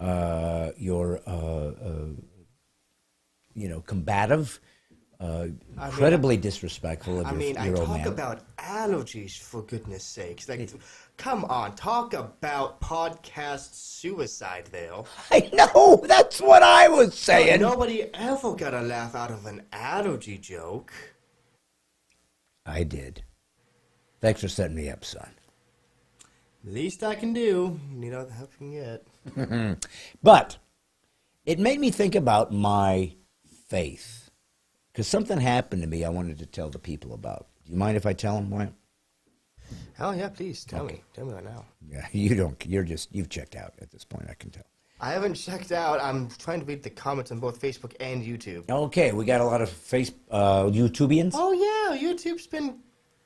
You're, you know, combative. Incredibly disrespectful of your old man. I talk about allergies, for goodness sakes. Like, come on, talk about podcast suicide there. I know, that's what I was saying. Nobody ever got a laugh out of an allergy joke. I did. Thanks for setting me up, son. Least I can do. You need all the help you can get. But it made me think about my faith. Because something happened to me I wanted to tell the people about. Do you mind if I tell them, Wyatt? Hell yeah, please. Tell me. Tell me right now. Yeah, you don't. You've checked out at this point, I can tell. I haven't checked out. I'm trying to read the comments on both Facebook and YouTube. Okay, we got a lot of YouTubians. Oh yeah, YouTube's been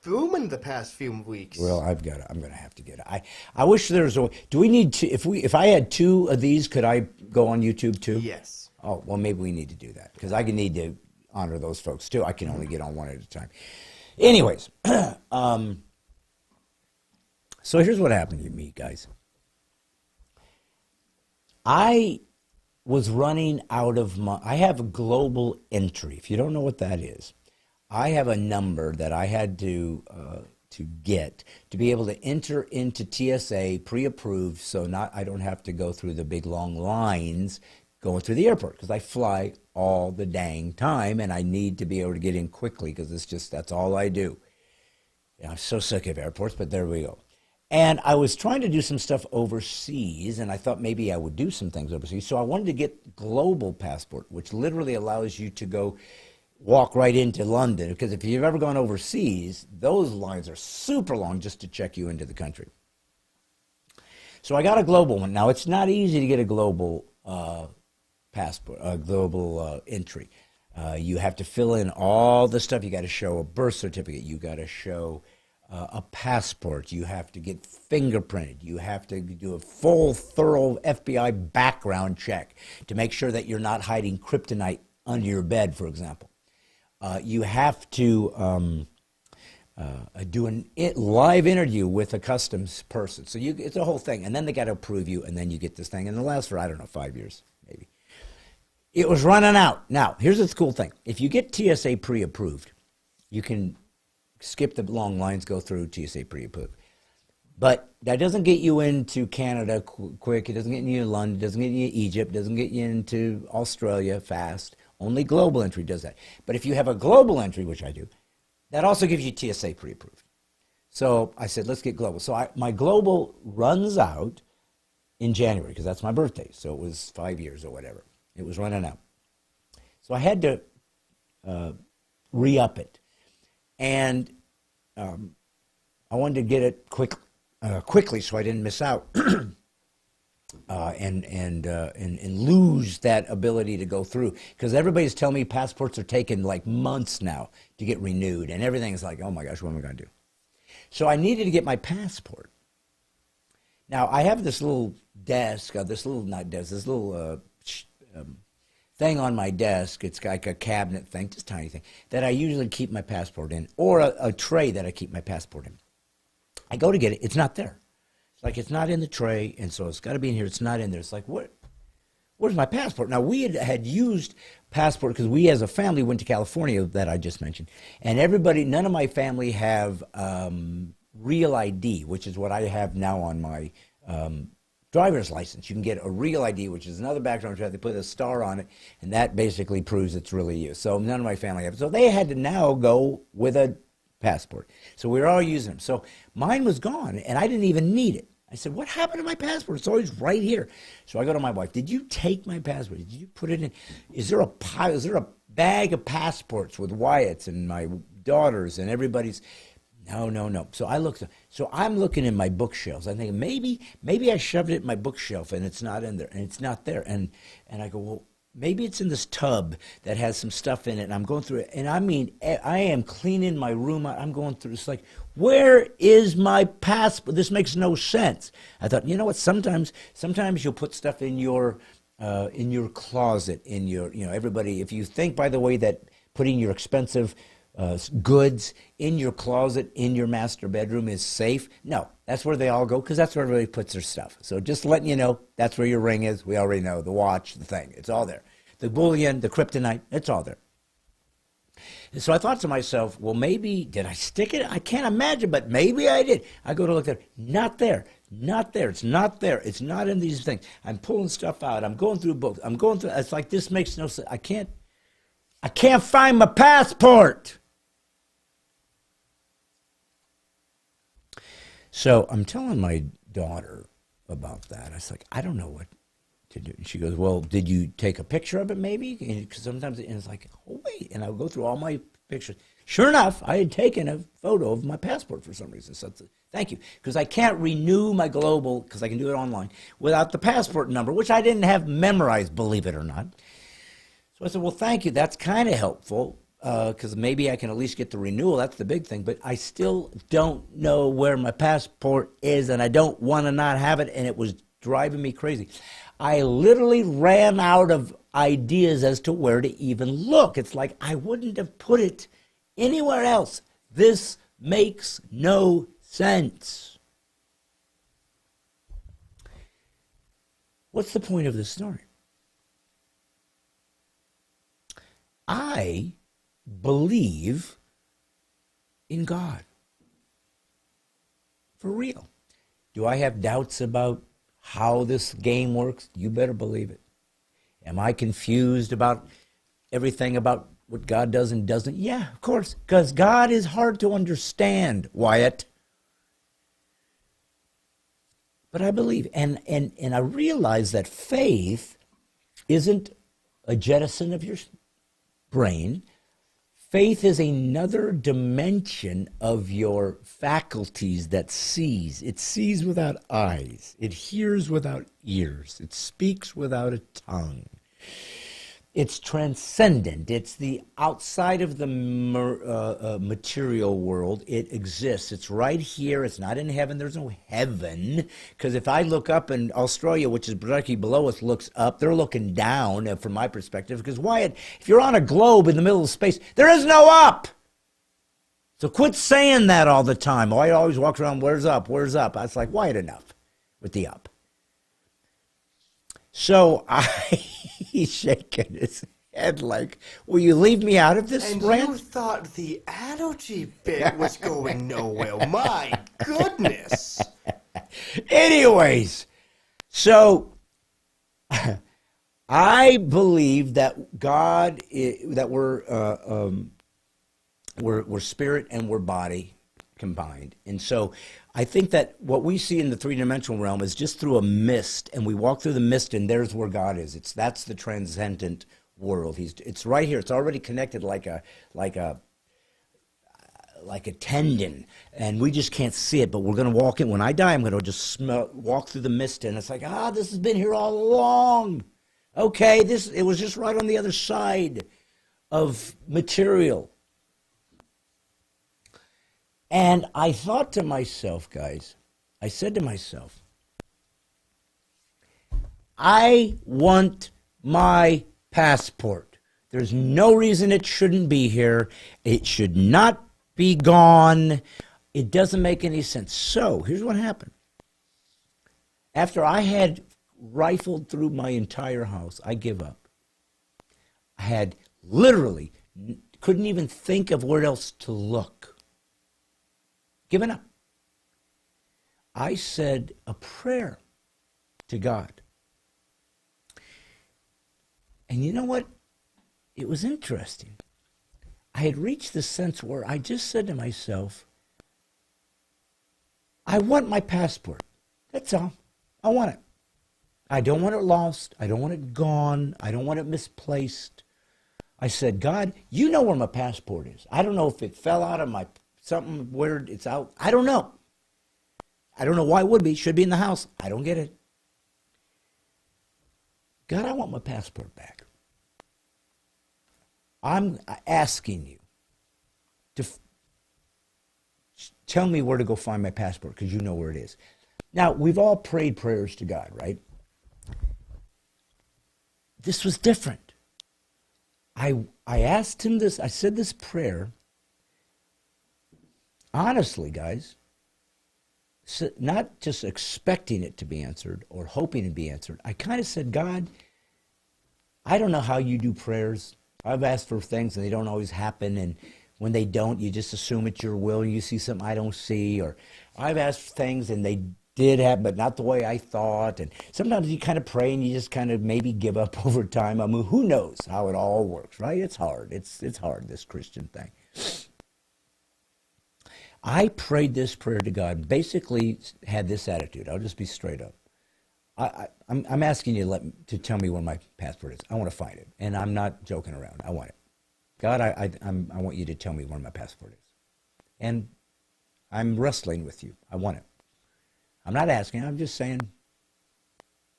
booming the past few weeks. Well, I'm gonna have to get it. I wish there's a. Do we need to? If I had 2 of these, could I go on YouTube too? Yes. Oh well, maybe we need to do that because I need to honor those folks too. I can only get on one at a time. Anyways, so here's what happened to me, guys. I was running out of I have a global entry. If you don't know what that is, I have a number that I had to get to be able to enter into TSA pre-approved, so I don't have to go through the big long lines going through the airport because I fly all the dang time and I need to be able to get in quickly because that's all I do. You know, I'm so sick of airports, but there we go. And I was trying to do some stuff overseas, and I thought maybe I would do some things overseas. So I wanted to get global passport, which literally allows you to walk right into London. Because if you've ever gone overseas, those lines are super long just to check you into the country. So I got a global one. Now, it's not easy to get a global passport, a global entry. You have to fill in all the stuff. You got to show a birth certificate. You got to show a passport. You have to get fingerprinted. You have to do a full, thorough FBI background check to make sure that you're not hiding kryptonite under your bed, for example. You have to do a live interview with a customs person. So it's a whole thing. And then they got to approve you, and then you get this thing. And it lasts for, 5 years, maybe. It was running out. Now, here's the cool thing. If you get TSA pre-approved, you can skip the long lines, go through TSA pre-approved. But that doesn't get you into Canada quick. It doesn't get you into London. It doesn't get you into Egypt. It doesn't get you into Australia fast. Only global entry does that. But if you have a global entry, which I do, that also gives you TSA pre-approved. So I said, let's get global. So my global runs out in January because that's my birthday. So it was 5 years or whatever. It was running out. So I had to re-up it. And I wanted to get it quickly so I didn't miss out and lose that ability to go through. Because everybody's telling me passports are taking like months now to get renewed. And everything's like, oh my gosh, what am I going to do? So I needed to get my passport. Now, I have this little desk, this little thing on my desk. It's like a cabinet thing, just a tiny thing, that I usually keep my passport in, or a tray that I keep my passport in. I go to get it. It's not there. It's like it's not in the tray, and so it's got to be in here. It's not in there. It's like, where's my passport? Now, we had used passport because we as a family went to California that I just mentioned, and none of my family have real ID, which is what I have now on my driver's license. You can get a real ID, which is another background check. They put a star on it, and that basically proves it's really you. So none of my family have it. So they had to now go with a passport. So we were all using them. So mine was gone, and I didn't even need it. I said, what happened to my passport? It's always right here. So I go to my wife. Did you take my passport? Did you put it in? Is there a bag of passports with Wyatt's and my daughter's and everybody's? No. So I'm looking in my bookshelves. I'm thinking maybe I shoved it in my bookshelf and it's not in there, and it's not there. And I go, well, maybe it's in this tub that has some stuff in it, and I'm going through it, and I mean, I am cleaning my room. I'm going through this, like, where is my passport? This makes no sense. I thought, you know what? Sometimes you'll put stuff in your closet, in your, everybody. If you think, by the way, that putting your expensive goods in your closet in your master bedroom is safe, no, that's where they all go, because that's where everybody puts their stuff. So just letting you know, that's where your ring is. We already know. The watch, the thing, it's all there. The bullion, the kryptonite, it's all there. And so I thought to myself, well, maybe, did I stick it? I can't imagine, but maybe I did. I go to look there. Not there. Not there. It's not there. It's not in these things. I'm pulling stuff out. I'm going through books. I'm going through, it's like, this makes no sense. I can't find my passport. So I'm telling my daughter about that. I was like, I don't know what to do. And she goes, well, did you take a picture of it maybe? Because sometimes it's like, oh, wait. And I'll go through all my pictures. Sure enough, I had taken a photo of my passport for some reason. So thank you. Because I can't renew my global, because I can do it online, without the passport number, which I didn't have memorized, believe it or not. So I said, well, thank you. That's kind of helpful. Because maybe I can at least get the renewal. That's the big thing. But I still don't know where my passport is, and I don't want to not have it, and it was driving me crazy. I literally ran out of ideas as to where to even look. It's like I wouldn't have put it anywhere else. This makes no sense. What's the point of this story? I believe in God. For real. Do I have doubts about how this game works? You better believe it. Am I confused about everything about what God does and doesn't? Yeah, of course, because God is hard to understand, Wyatt. But I believe, and I realize that faith isn't a jettison of your brain. Faith is another dimension of your faculties that sees. It sees without eyes. It hears without ears. It speaks without a tongue. It's transcendent. It's the outside of the material world. It exists. It's right here. It's not in heaven. There's no heaven. Because if I look up in Australia, which is directly below us, looks up, they're looking down from my perspective. Because Wyatt, if you're on a globe in the middle of space, there is no up. So quit saying that all the time. Wyatt always walks around, where's up, where's up? I was like, Wyatt, enough with the up. So he's shaking his head like, will you leave me out of this rant? You thought the allergy bit was going nowhere. My goodness. Anyways, so I believe that God, that we're spirit and we're body combined. And so I think that what we see in the three-dimensional realm is just through a mist, and we walk through the mist, and there's where God is. That's the transcendent world. It's right here. It's already connected like a tendon, and we just can't see it. But we're going to walk in. When I die, I'm going to just walk through the mist, and it's like, this has been here all along. Okay, it was just right on the other side of material. And I thought to myself, guys, I said to myself, I want my passport. There's no reason it shouldn't be here. It should not be gone. It doesn't make any sense. So here's what happened. After I had rifled through my entire house, I give up. I had literally couldn't even think of where else to look. Given up. I said a prayer to God. And you know what? It was interesting. I had reached the sense where I just said to myself, I want my passport. That's all. I want it. I don't want it lost. I don't want it gone. I don't want it misplaced. I said, God, you know where my passport is. I don't know if it fell out of my something where it's out. I don't know. I don't know why it would be. It should be in the house. I don't get it. God, I want my passport back. I'm asking you to tell me where to go find my passport, because you know where it is. Now, we've all prayed prayers to God, right? This was different. I asked him this, I said this prayer, honestly, guys, not just expecting it to be answered or hoping to be answered. I kind of said, God, I don't know how you do prayers. I've asked for things and they don't always happen, and when they don't, you just assume it's your will and you see something I don't see. Or I've asked for things and they did happen, but not the way I thought. And sometimes you kind of pray and you just kind of maybe give up over time. I mean, who knows how it all works, right? It's hard. It's hard, this Christian thing. I prayed this prayer to God, basically had this attitude. I'll just be straight up. I'm asking you to tell me where my passport is. I want to find it, and I'm not joking around. I want it. God, I want you to tell me where my passport is. And I'm wrestling with you. I want it. I'm not asking. I'm just saying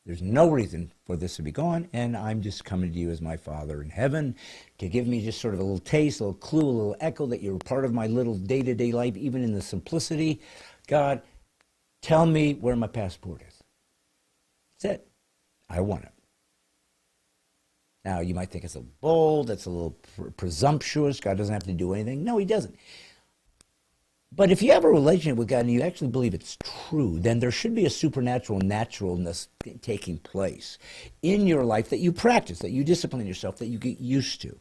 there's no reason for this to be gone, and I'm just coming to you as my Father in heaven to give me just sort of a little taste, a little clue, a little echo that you're part of my little day-to-day life, even in the simplicity. God, tell me where my passport is. That's it. I want it. Now, you might think it's a little bold, it's a little presumptuous. God doesn't have to do anything. No, he doesn't. But if you have a relationship with God and you actually believe it's true, then there should be a supernatural naturalness taking place in your life that you practice, that you discipline yourself, that you get used to.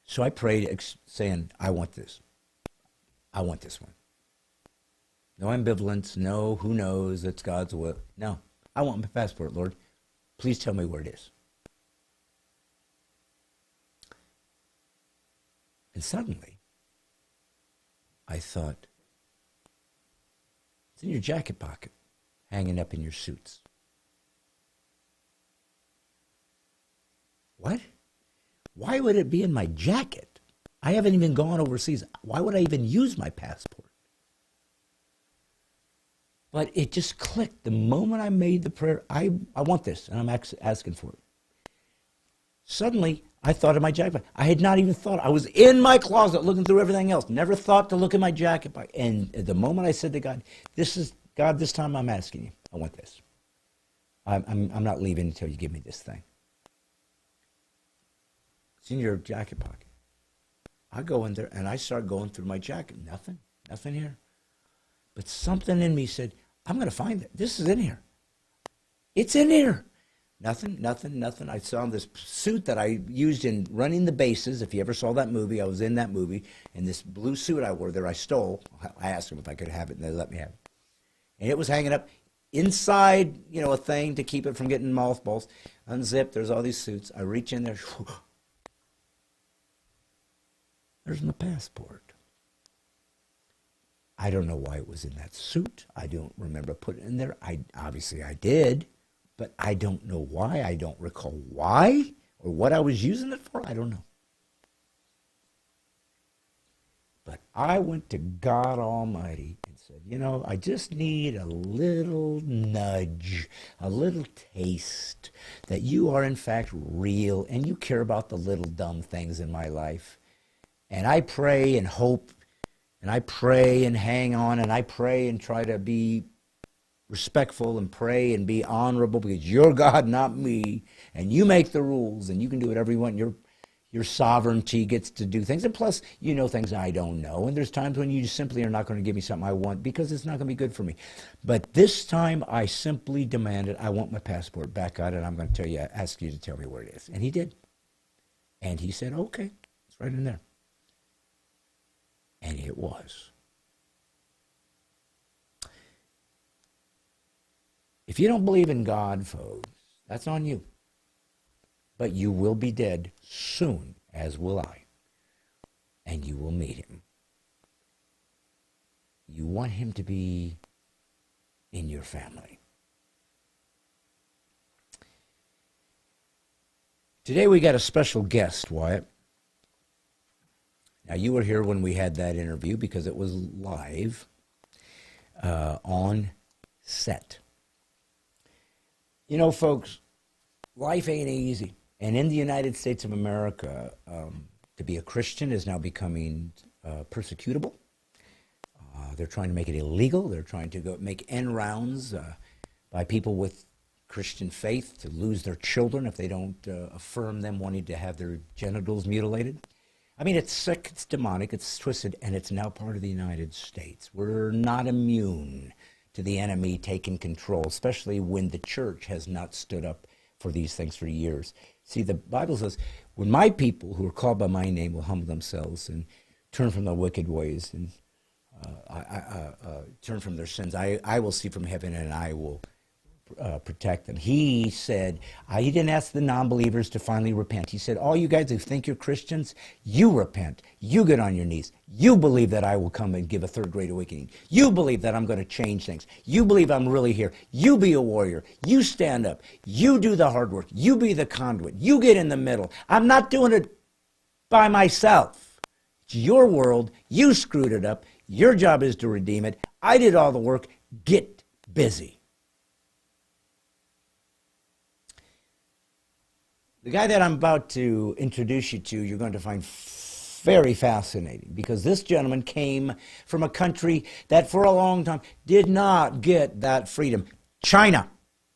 So I prayed saying, I want this. I want this one. No ambivalence, no who knows, it's God's will. No, I want my passport, Lord. Please tell me where it is. And suddenly, I thought, it's in your jacket pocket, hanging up in your suits. What? Why would it be in my jacket? I haven't even gone overseas. Why would I even use my passport? But it just clicked. The moment I made the prayer, I want this, and I'm asking for it. Suddenly, I thought of my jacket. I had not even thought. I was in my closet looking through everything else. Never thought to look in my jacket. And the moment I said to God, God, this time I'm asking you. I want this. I'm not leaving until you give me this thing. It's in your jacket pocket. I go in there, and I start going through my jacket. Nothing here. But something in me said, I'm going to find it. This is in here. It's in here. Nothing. I saw this suit that I used in Running the Bases. If you ever saw that movie, I was in that movie. And this blue suit I wore there, I stole. I asked them if I could have it, and they let me have it. And it was hanging up inside, a thing to keep it from getting mothballs. Unzipped, there's all these suits. I reach in there. There's my passport. I don't know why it was in that suit. I don't remember putting it in there. Obviously I did, but I don't know why. I don't recall why or what I was using it for. I don't know. But I went to God Almighty and said, I just need a little nudge, a little taste that you are in fact real and you care about the little dumb things in my life. And I pray and hope, and I pray and hang on, and I pray and try to be respectful and pray and be honorable because you're God, not me, and you make the rules, and you can do whatever you want. Your sovereignty gets to do things, and plus, you know things I don't know, and there's times when you simply are not going to give me something I want because it's not going to be good for me. But this time, I simply demanded, I want my passport back out, and I'm going to ask you to tell me where it is. And he did. And he said, okay, it's right in there. And it was. If you don't believe in God, folks, that's on you. But you will be dead soon, as will I. And you will meet him. You want him to be in your family. Today we got a special guest, Wyatt. Now, you were here when we had that interview because it was live on set. Folks, Life ain't easy. And in the United States of America, to be a Christian is now becoming persecutable. They're trying to make it illegal. They're trying to make end rounds by people with Christian faith to lose their children if they don't affirm them wanting to have their genitals mutilated. I mean, it's sick, it's demonic, it's twisted, and it's now part of the United States. We're not immune to the enemy taking control, especially when the church has not stood up for these things for years. See, the Bible says, when my people who are called by my name will humble themselves and turn from their wicked ways and turn from their sins, I will see from heaven and I will protect them. He said, he didn't ask the non-believers to finally repent. He said, all you guys who think you're Christians, you repent. You get on your knees. You believe that I will come and give a third great awakening. You believe that I'm going to change things. You believe I'm really here. You be a warrior. You stand up. You do the hard work. You be the conduit. You get in the middle. I'm not doing it by myself. It's your world. You screwed it up. Your job is to redeem it. I did all the work. Get busy. The guy that I'm about to introduce you to, you're going to find very fascinating, because this gentleman came from a country that for a long time did not get that freedom. China.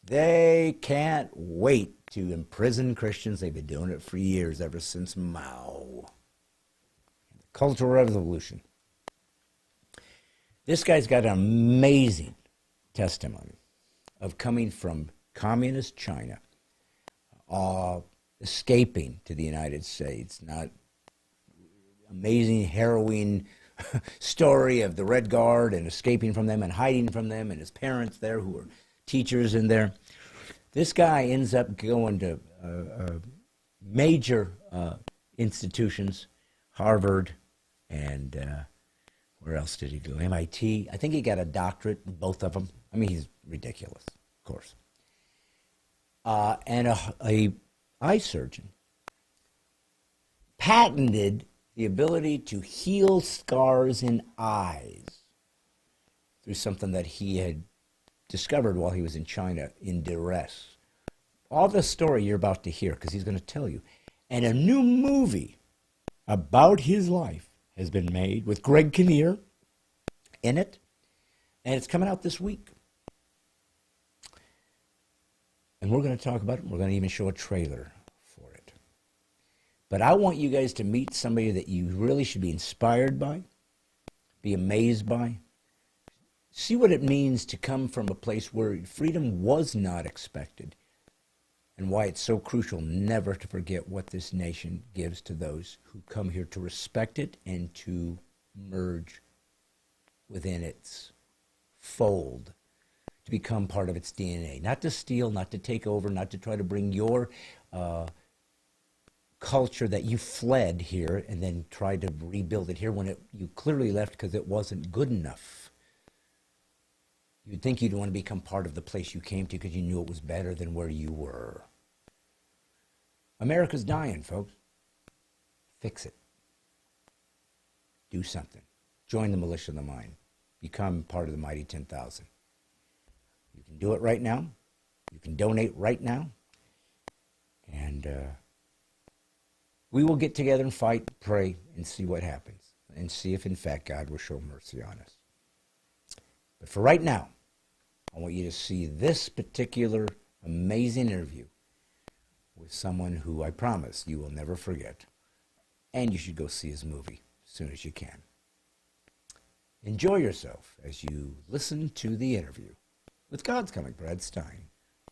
They can't wait to imprison Christians. They've been doing it for years, ever since Mao. The Cultural Revolution. This guy's got an amazing testimony of coming from communist China, escaping to the United States. Not amazing, harrowing story of the Red Guard and escaping from them and hiding from them and his parents there who were teachers in there. This guy ends up going to major institutions, Harvard, and where else did he go? MIT. I think he got a doctorate in both of them. I mean, he's ridiculous, of course. And a eye surgeon patented the ability to heal scars in eyes through something that he had discovered while he was in China in duress. All the story you're about to hear, because he's going to tell you. And a new movie about his life has been made with Greg Kinnear in it, and it's coming out this week. And we're going to talk about it. We're going to even show a trailer for it. But I want you guys to meet somebody that you really should be inspired by, be amazed by, see what it means to come from a place where freedom was not expected, and why it's so crucial never to forget what this nation gives to those who come here to respect it and to merge within its fold, to become part of its DNA. Not to steal, not to take over, not to try to bring your culture that you fled here and then try to rebuild it here when you clearly left because it wasn't good enough. You'd think you'd want to become part of the place you came to because you knew it was better than where you were. America's dying, folks. Fix it. Do something. Join the militia of the mind. Become part of the mighty 10,000. You can do it right now. You can donate right now. And we will get together and fight, pray, and see what happens. And see if, in fact, God will show mercy on us. But for right now, I want you to see this particular amazing interview with someone who I promise you will never forget. And you should go see his movie as soon as you can. Enjoy yourself as you listen to the interview with God's Comic Brad Stine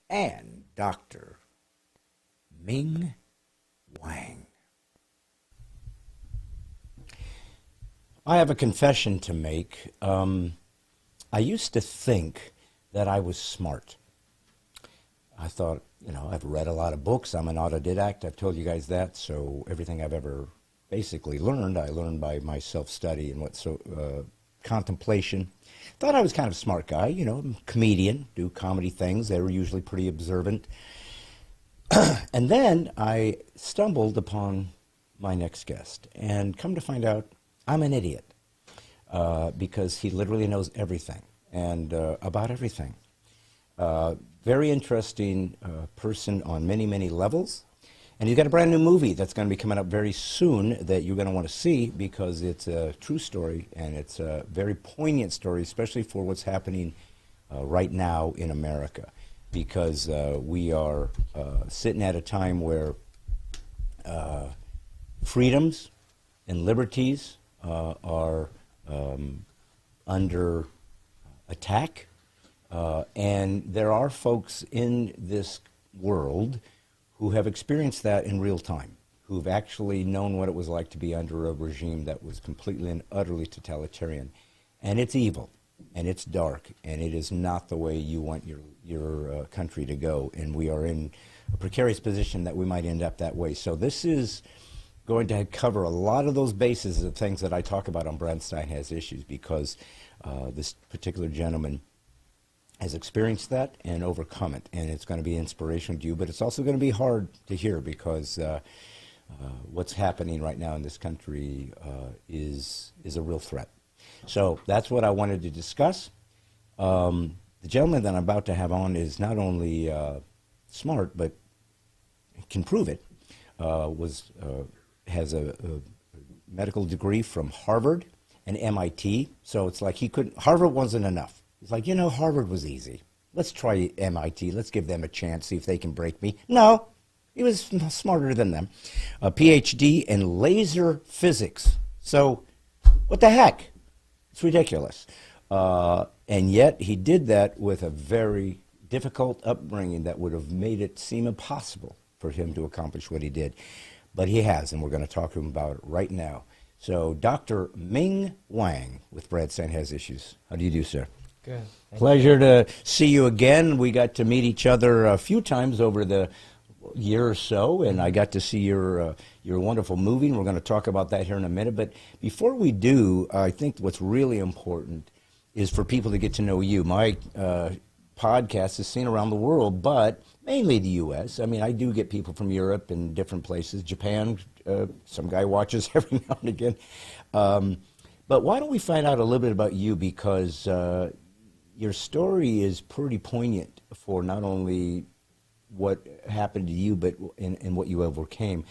and Dr. Ming Wang. I have a confession to make. I used to think that I was smart. I thought, I've read a lot of books. I'm an autodidact. I've told you guys that. So everything I've ever basically learned, I learned by my self-study and contemplation. Thought I was kind of a smart guy, I'm a comedian, do comedy things. They were usually pretty observant. And then I stumbled upon my next guest, and come to find out, I'm an idiot. Because he literally knows everything and about everything. Very interesting person on many, many levels. And he's got a brand new movie that's going to be coming up very soon that you're going to want to see because it's a true story and it's a very poignant story, especially for what's happening right now in America. Because we are sitting at a time where freedoms and liberties are under attack. And there are folks in this world who have experienced that in real time, who've actually known what it was like to be under a regime that was completely and utterly totalitarian. And it's evil, and it's dark, and it is not the way you want your country to go. And we are in a precarious position that we might end up that way. So this is going to cover a lot of those bases of things that I talk about on Stine Has Issues, because this particular gentleman has experienced that and overcome it, and it's going to be inspirational to you, but it's also going to be hard to hear because what's happening right now in this country is a real threat. So that's what I wanted to discuss. The gentleman that I'm about to have on is not only smart, but can prove it. Has a medical degree from Harvard and MIT, so it's like Harvard wasn't enough. It's like, Harvard was easy. Let's try MIT. Let's give them a chance, see if they can break me. No, he was smarter than them. A Ph.D. in laser physics. So what the heck? It's ridiculous. And yet he did that with a very difficult upbringing that would have made it seem impossible for him to accomplish what he did. But he has, and we're going to talk to him about it right now. So Dr. Ming Wang with Stine Has Issues. How do you do, sir? Good. Pleasure to see you again. We got to meet each other a few times over the year or so, and I got to see your wonderful movie, and we're going to talk about that here in a minute. But before we do, I think what's really important is for people to get to know you. My podcast is seen around the world, but mainly the U.S. I mean, I do get people from Europe and different places. Japan, some guy watches every now and again. But why don't we find out a little bit about you, because your story is pretty poignant for not only what happened to you, but and what you overcame,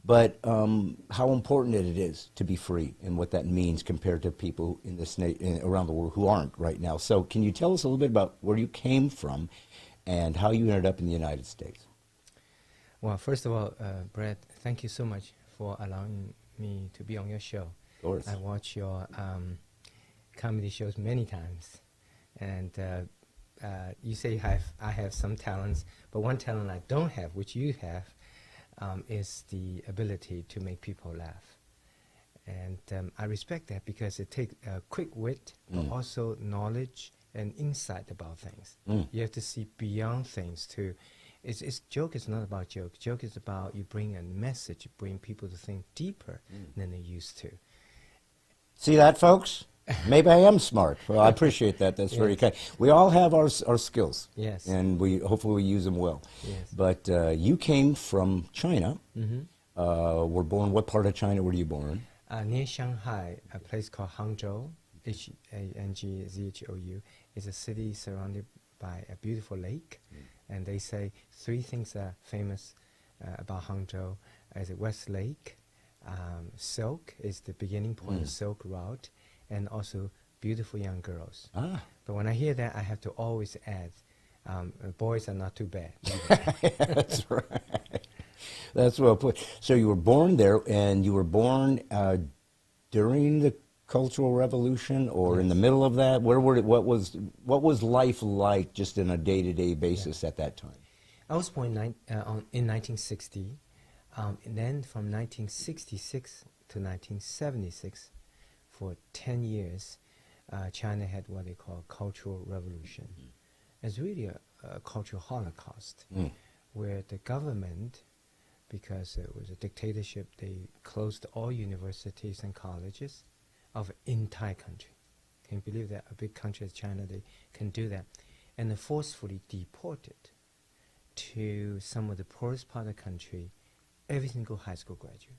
but how important it is to be free and what that means compared to people in this around the world who aren't right now. So can you tell us a little bit about where you came from and how you ended up in the United States? Well, first of all, Brett, thank you so much for allowing me to be on your show. Of course. I watch your comedy shows many times. And you say I have some talents, but one talent I don't have, which you have, is the ability to make people laugh. And I respect that because it takes quick wit, but also knowledge and insight about things. You have to see beyond things too. Joke is not about joke. Joke is about you bring a message, bring people to think deeper than they used to. See that, folks? Maybe I am smart. Well, I appreciate that. That's very kind. We all have our skills. Yes. And hopefully we use them well. Yes. But you came from China. Were born, what part of China were you born? Near Shanghai, a place called Hangzhou, Hangzhou. It's a city surrounded by a beautiful lake. And they say three things are famous about Hangzhou. Is the West Lake, silk is the beginning point of Silk Route, and also beautiful young girls. But when I hear that, I have to always add, boys are not too bad. That's right. That's well put. So you were born there, and you were born during the Cultural Revolution, or in the middle of that? What was life like, just in a day-to-day basis at that time? I was born in 1960, and then from 1966 to 1976, for 10 years, China had what they call Cultural Revolution. It's really a cultural holocaust, where the government, because it was a dictatorship, they closed all universities and colleges of the entire country. Can you believe that? A big country as China, they can do that. And they forcefully deported to some of the poorest part of the country every single high school graduate.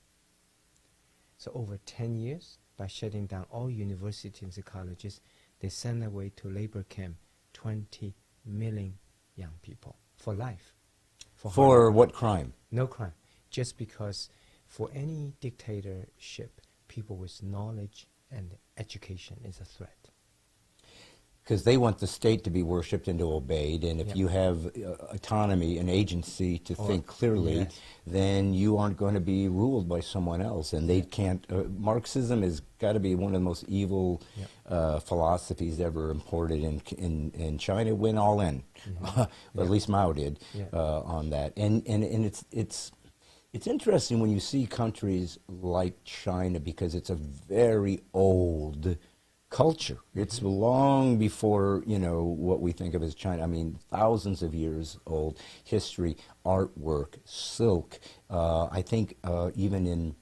So over 10 years, by shutting down all universities and colleges, they sent away to labor camp 20 million young people for life. For what crime? No crime. Just because for any dictatorship, people with knowledge and education is a threat. Because they want the state to be worshipped and to obeyed, and if you have autonomy and agency to think clearly, then you aren't going to be ruled by someone else, and they can't. Marxism has got to be one of the most evil philosophies ever imported in China. Went all in, but at least Mao did on that, and it's interesting when you see countries like China, because it's a very old culture. It's long before, what we think of as China. I mean, thousands of years old history, artwork, silk. I think even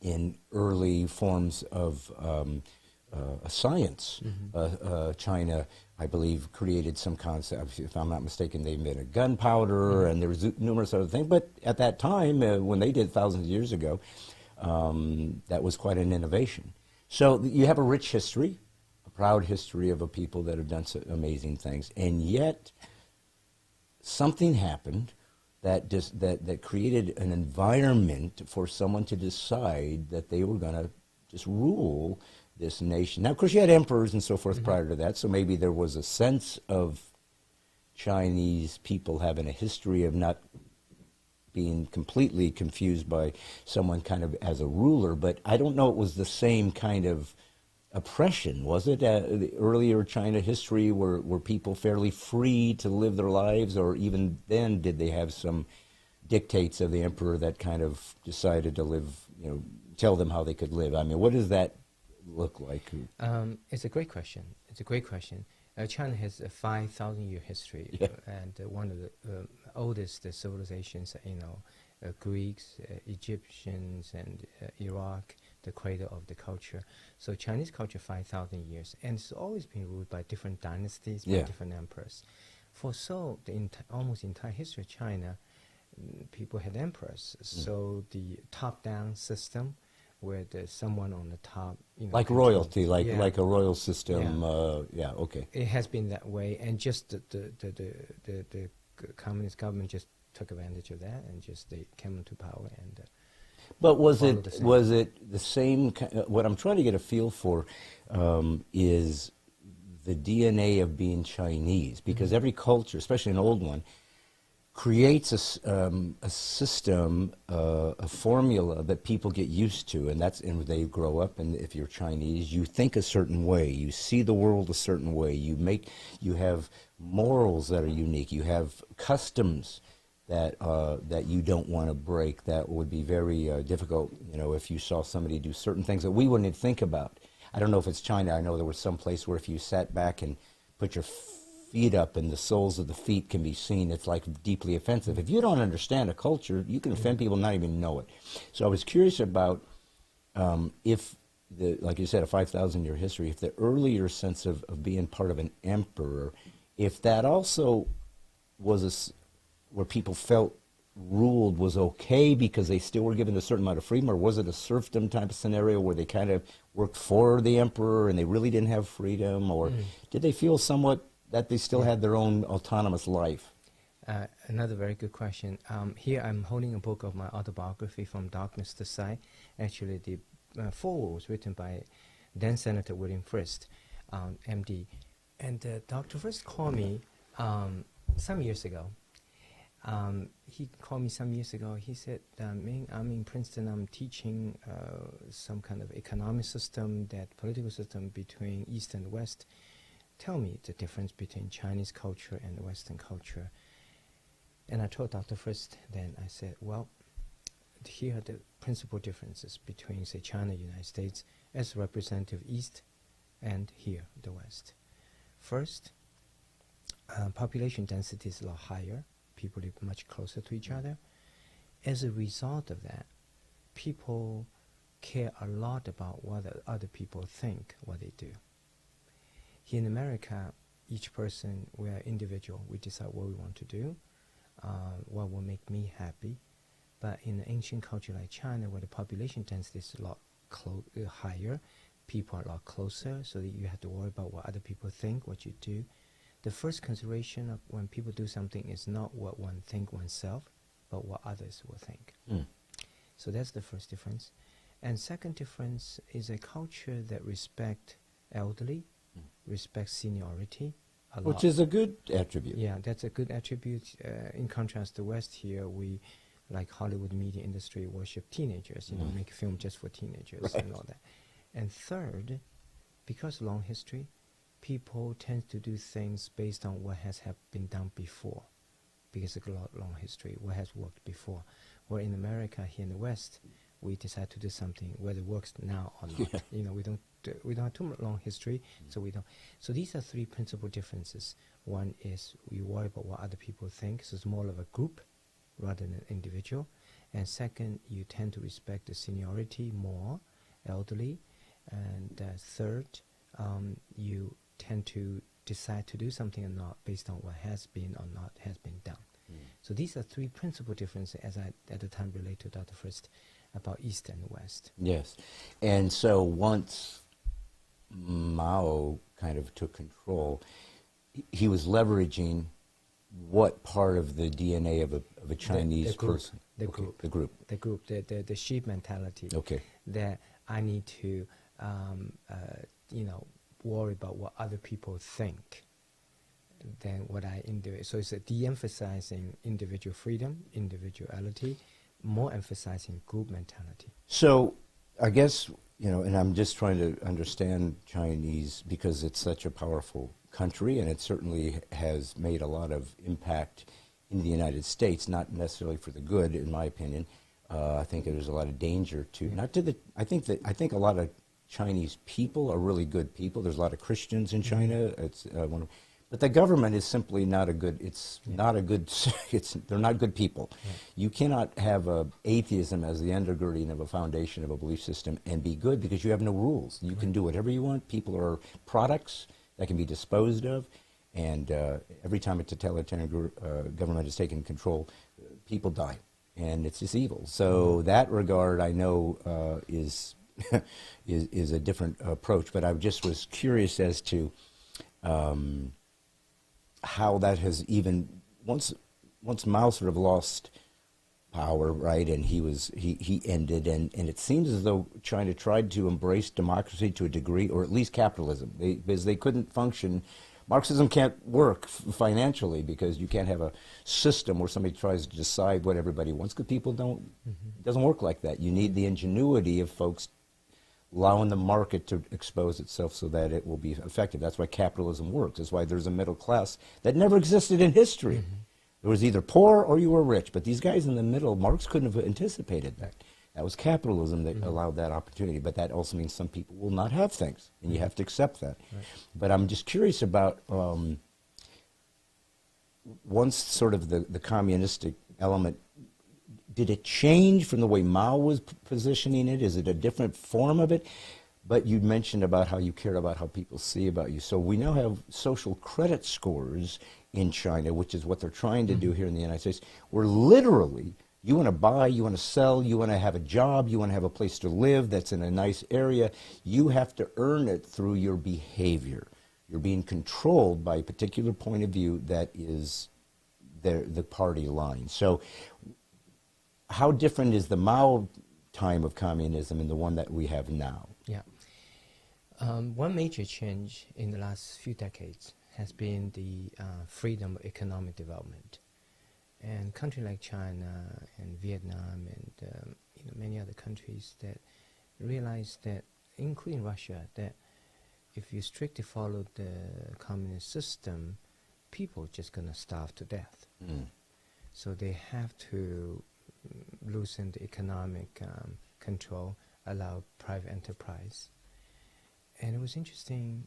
in early forms of science, China, I believe, created some concept. If I'm not mistaken, they invented gunpowder, and there was numerous other things. But at that time, when they did thousands of years ago, that was quite an innovation. So you have a rich history, a proud history of a people that have done amazing things, and yet something happened that created an environment for someone to decide that they were going to just rule this nation. Now, of course, you had emperors and so forth prior to that, so maybe there was a sense of Chinese people having a history of not being completely confused by someone kind of as a ruler, but I don't know it was the same kind of oppression, was it? The earlier China history, were people fairly free to live their lives, or even then did they have some dictates of the emperor that kind of decided to live, tell them how they could live? I mean, what does that look like? It's a great question. China has a 5,000-year history, and one of the oldest civilizations, Greeks, Egyptians, and Iraq, the cradle of the culture. So Chinese culture, 5,000 years, and it's always been ruled by different dynasties, by different emperors. For the almost entire history of China, people had emperors. So the top-down system, where there's someone on the top, like royalty, like a royal system. Okay. It has been that way, and just the communist government just took advantage of that, and just they came into power. And but was it the same? What I'm trying to get a feel for is the DNA of being Chinese, because every culture, especially an old one, creates a system, a formula that people get used to, and they grow up. And if you're Chinese, you think a certain way, you see the world a certain way, you have morals that are unique, you have customs that you don't want to break. That would be very difficult, if you saw somebody do certain things that we wouldn't think about. I don't know if it's China. I know there was some place where if you sat back and put your feet up and the soles of the feet can be seen, it's like deeply offensive. If you don't understand a culture, you can offend people and not even know it. So I was curious about if like you said, a 5,000-year history, if the earlier sense of being part of an emperor, if that also was where people felt ruled was okay because they still were given a certain amount of freedom, or was it a serfdom type of scenario where they kind of worked for the emperor and they really didn't have freedom, or did they feel somewhat that they still had their own autonomous life? Another very good question. Here I'm holding a book of my autobiography, From Darkness to Sight. Actually, the foreword was written by then Senator William Frist, MD. And Dr. Frist called me some years ago. He called me some years ago. He said, Ming, I'm in Princeton. I'm teaching some kind of economic system, that political system between East and West. Tell me the difference between Chinese culture and Western culture. And I told Dr. Frist then, I said, well, here are the principal differences between, say, China and the United States as representative East and here, the West. First, population density is a lot higher. People live much closer to each other. As a result of that, people care a lot about what other people think, what they do. Here in America, each person, we are individual. We decide what we want to do, what will make me happy. But in an ancient culture like China, where the population density is a lot higher, people are a lot closer, so that you have to worry about what other people think, what you do. the first consideration of when people do something is not what one think oneself, but what others will think. So that's the first difference. And second difference is a culture that respect elderly, respects seniority a lot. Which is a good attribute. Yeah, that's a good attribute. In contrast to West here, we, like Hollywood media industry, worship teenagers, you know, make a film just for teenagers and all that. And third, because long history, people tend to do things based on what has been done before, because of a long history, what has worked before. Where in America, here in the West, we decide to do something whether it works now or not. You know, we don't have too long history, so we don't. So these are three principal differences. One is we worry about what other people think, so it's more of a group rather than an individual. And second, you tend to respect the seniority more, elderly. And third, you tend to decide to do something or not based on what has been or not has been done. So these are three principal differences, as I at the time relate to Dr. First, about East and West. Yes. And so once Mao kind of took control, he was leveraging what part of the DNA of a Chinese person? The group, the sheep mentality. Okay. That I need to, worry about what other people think than what I do. So it's a de-emphasizing individual freedom, individuality, more emphasizing group mentality. So I guess, and I'm just trying to understand Chinese because it's such a powerful country, and it certainly has made a lot of impact in the United States, not necessarily for the good, in my opinion. I think there's a lot of danger I think a lot of Chinese people are really good people. There's a lot of Christians in China. It's but the government is simply not a good. They're not good people. You cannot have atheism as the undergirding of a foundation of a belief system and be good because you have no rules. You can do whatever you want. People are products that can be disposed of, and every time a totalitarian government is taken control, people die, and it's just evil. So that regard, I know, is a different approach. But I just was curious as to how that has even once Mao sort of lost power, right, and he ended, and it seems as though China tried to embrace democracy to a degree, or at least capitalism, because they couldn't function. Marxism can't work financially because you can't have a system where somebody tries to decide what everybody wants, because people don't. It doesn't work like that. You need the ingenuity of folks allowing the market to expose itself so that it will be effective. That's why capitalism works. That's why there's a middle class that never existed in history. It was either poor or you were rich. But these guys in the middle, Marx couldn't have anticipated that. That was capitalism that allowed that opportunity. But that also means some people will not have things, and you have to accept that. Right. But I'm just curious about once sort of the communistic element, did it change from the way Mao was positioning it? Is it a different form of it? But you mentioned about how you care about how people see about you. So we now have social credit scores in China, which is what they're trying to do here in the United States, where literally you want to buy, you want to sell, you want to have a job, you want to have a place to live that's in a nice area. You have to earn it through your behavior. You're being controlled by a particular point of view that is the party line. So how different is the Mao time of communism and the one that we have now? Yeah. One major change in the last few decades has been the freedom of economic development. And countries like China and Vietnam and many other countries that realize that, including Russia, that if you strictly follow the communist system, people are just going to starve to death. So they have to loosen the economic control, allow private enterprise. And it was interesting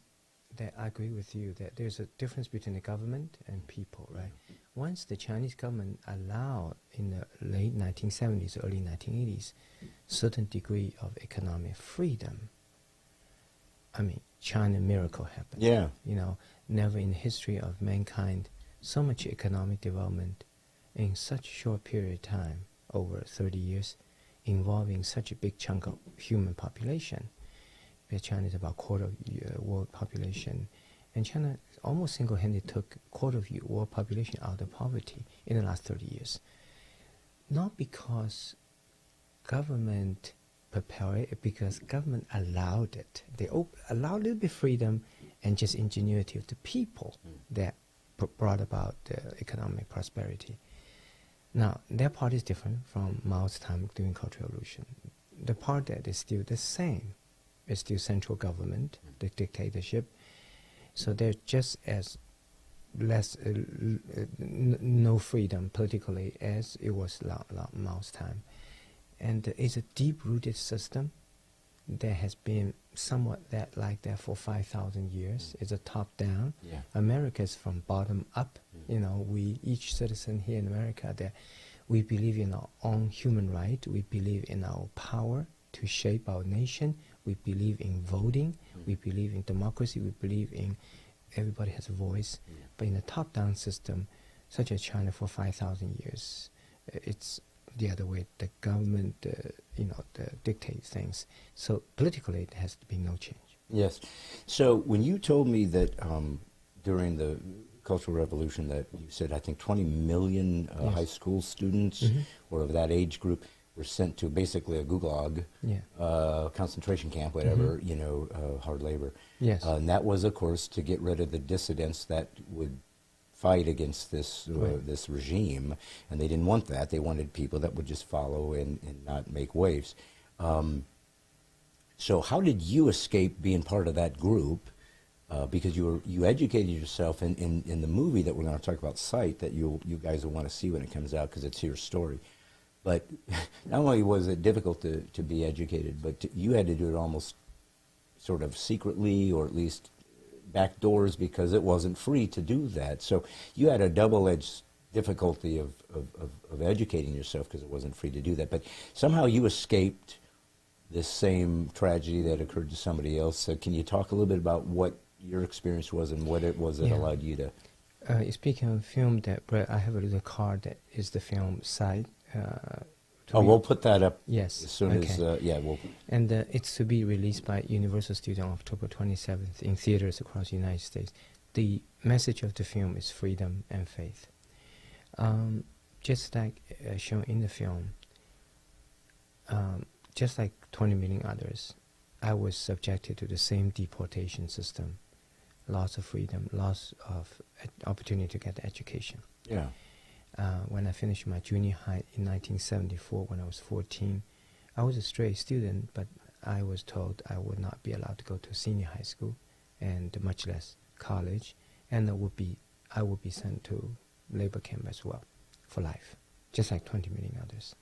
that I agree with you that there's a difference between the government and people, right? Once the Chinese government allowed in the late 1970s, early 1980s, certain degree of economic freedom, I mean, China miracle happened. Yeah. Never in the history of mankind so much economic development in such a short period of time, over 30 years, involving such a big chunk of human population. China is about a quarter of the world population, And China almost single-handedly took a quarter of the world population out of poverty in the last 30 years. Not because government prepared it, because government allowed it. They allowed a little bit freedom and just ingenuity of the people that brought about the economic prosperity. Now, their part is different from Mao's time during Cultural Revolution. The part that is still the same is still central government, the dictatorship. So they're just as less, no freedom politically as it was Mao's time. And it's a deep-rooted system that has been somewhat like that for 5,000 years. It's a top-down. Yeah. America is from bottom up. You know, each citizen here in America, that we believe in our own human right. We believe in our power to shape our nation. We believe in voting. We believe in democracy. We believe in everybody has a voice. But in a top-down system, such as China for 5,000 years, it's the other way. The government, dictates things. So politically, there has been no change. Yes. So when you told me that during the Cultural Revolution that you said, I think 20 million Yes. high school students or of that age group were sent to basically a gulag, concentration camp, whatever, hard labor. Yes. And that was, of course, to get rid of the dissidents that would fight against this this regime, and they didn't want that. They wanted people that would just follow and not make waves. So how did you escape being part of that group? Because you educated yourself in the movie that we're going to talk about, Sight, that you guys will want to see when it comes out because it's your story. But not only was it difficult to be educated, but you had to do it almost sort of secretly, or at least back doors, because it wasn't free to do that. So you had a double-edged difficulty of educating yourself because it wasn't free to do that. But somehow you escaped this same tragedy that occurred to somebody else. So can you talk a little bit about what your experience was and what it was that allowed you to... Speaking of film, Brett, I have a little card that is the film Sight. We'll put that up. Yes. As soon as we'll. And it's to be released by Universal Studios on October 27th in theaters across the United States. The message of the film is freedom and faith. Just like shown in the film, just like 20 million others, I was subjected to the same deportation system, loss of freedom, loss of opportunity to get education. Yeah. When I finished my junior high in 1974, when I was 14, I was a straight student, but I was told I would not be allowed to go to senior high school, and much less college, and I would be sent to labor camp as well, for life, just like 20 million others.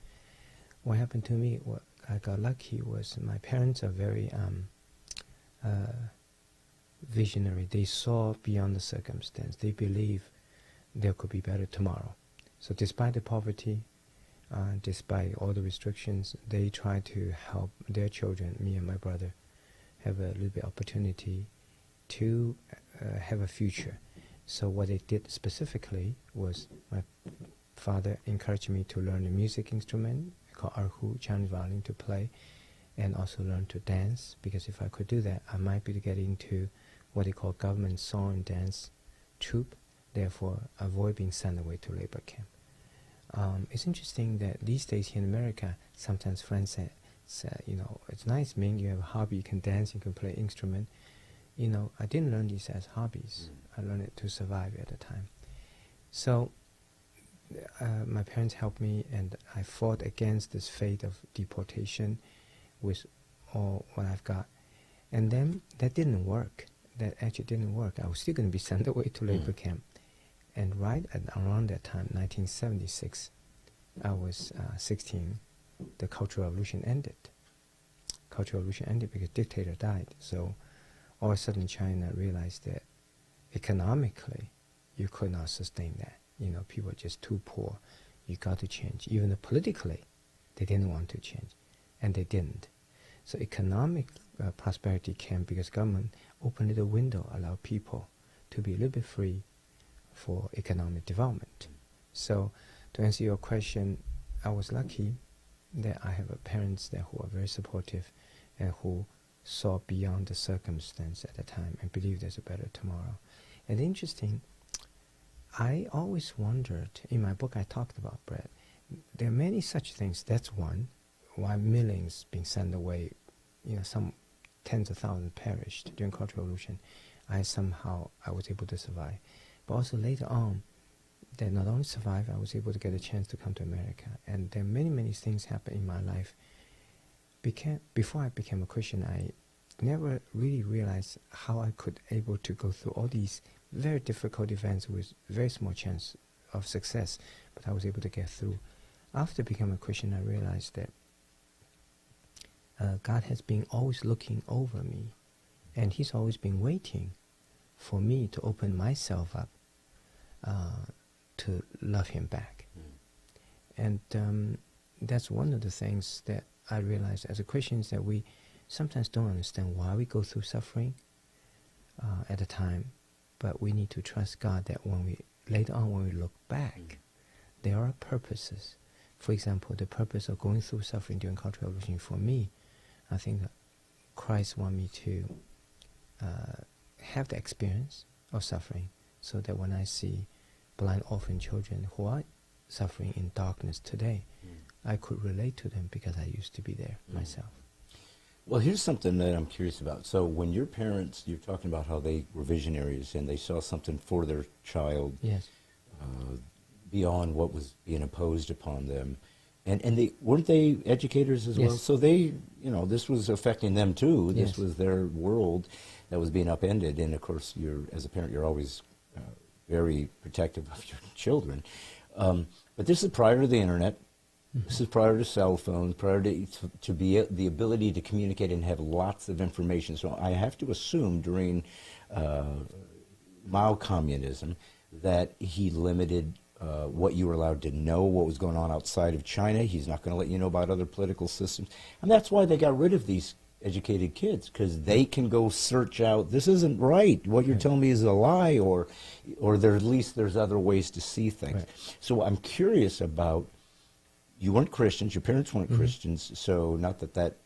What happened to me, what I got lucky was my parents are very visionary. They saw beyond the circumstance. They believe there could be better tomorrow. So despite the poverty, despite all the restrictions, they try to help their children, me and my brother, have a little bit opportunity to have a future. So what they did specifically was my father encouraged me to learn a music instrument called erhu, Chinese violin, to play, and also learn to dance, because if I could do that, I might be able to get into what they call government song and dance troupe, therefore avoid being sent away to labor camp. It's interesting that these days here in America, sometimes friends say, it's nice, Ming, you have a hobby, you can dance, you can play instrument. I didn't learn these as hobbies. I learned it to survive at the time. So my parents helped me, and I fought against this fate of deportation with all what I've got. And then that didn't work. That actually didn't work. I was still going to be sent away to labor camp. And right around that time, 1976, I was 16, the Cultural Revolution ended. Cultural Revolution ended because dictator died. So all of a sudden China realized that economically you could not sustain that. People are just too poor. You got to change. Even politically, they didn't want to change. And they didn't. So economic prosperity came because government opened the window, allowed people to be a little bit free for economic development. So to answer your question, I was lucky that I have parents who are very supportive and who saw beyond the circumstance at the time and believed there's a better tomorrow. And interesting, I always wondered, in my book I talked about Brett, there are many such things. That's one, why millions being sent away, some tens of thousands perished during Cultural Revolution. I was able to survive. But also later on, that not only survived, I was able to get a chance to come to America. And there are many, many things happened in my life. Before I became a Christian, I never really realized how I could able to go through all these very difficult events with very small chance of success, but I was able to get through. After becoming a Christian, I realized that God has been always looking over me, and He's always been waiting for me to open myself up to love Him back. And that's one of the things that I realized as a Christian, is that we sometimes don't understand why we go through suffering at a time, but we need to trust God that later on when we look back, there are purposes. For example, the purpose of going through suffering during Cultural Revolution for me, I think that Christ wanted me to have the experience of suffering, so that when I see blind orphan children who are suffering in darkness today, I could relate to them because I used to be there myself. Well, here's something that I'm curious about. So when your parents, you're talking about how they were visionaries and they saw something for their child. Yes. Beyond what was being imposed upon them. And weren't they educators as well? Yes. So they, this was affecting them too. This Yes. was their world that was being upended. And of course, as a parent, you're always very protective of your children. But this is prior to the internet. This is prior to cell phones, prior to be the ability to communicate and have lots of information. So I have to assume during Mao communism that he limited what you were allowed to know, what was going on outside of China. He's not going to let you know about other political systems. And that's why they got rid of these educated kids, because they can go search out, this isn't right, what you're telling me is a lie, or at least there's other ways to see things. Right. So I'm curious about, you weren't Christians, your parents weren't Christians, so not that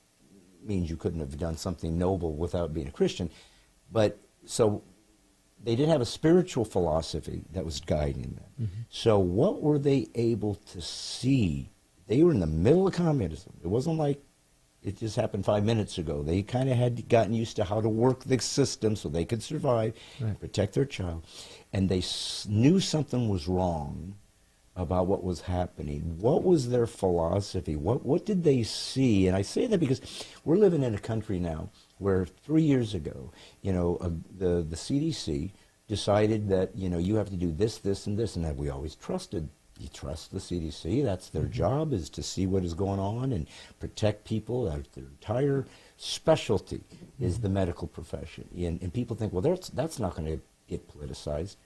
means you couldn't have done something noble without being a Christian, but so they did have a spiritual philosophy that was guiding them. So what were they able to see? They were in the middle of communism. It wasn't like it just happened 5 minutes ago. They kind of had gotten used to how to work the system so they could survive, protect their child, and they knew something was wrong about what was happening. What was their philosophy? What did they see? And I say that because we're living in a country now where 3 years ago, the CDC decided that, you have to do this, this, and this, and that we always trusted. You trust the CDC. That's their job, is to see what is going on and protect people. Their entire specialty is the medical profession. And people think, well, that's not going to get politicized.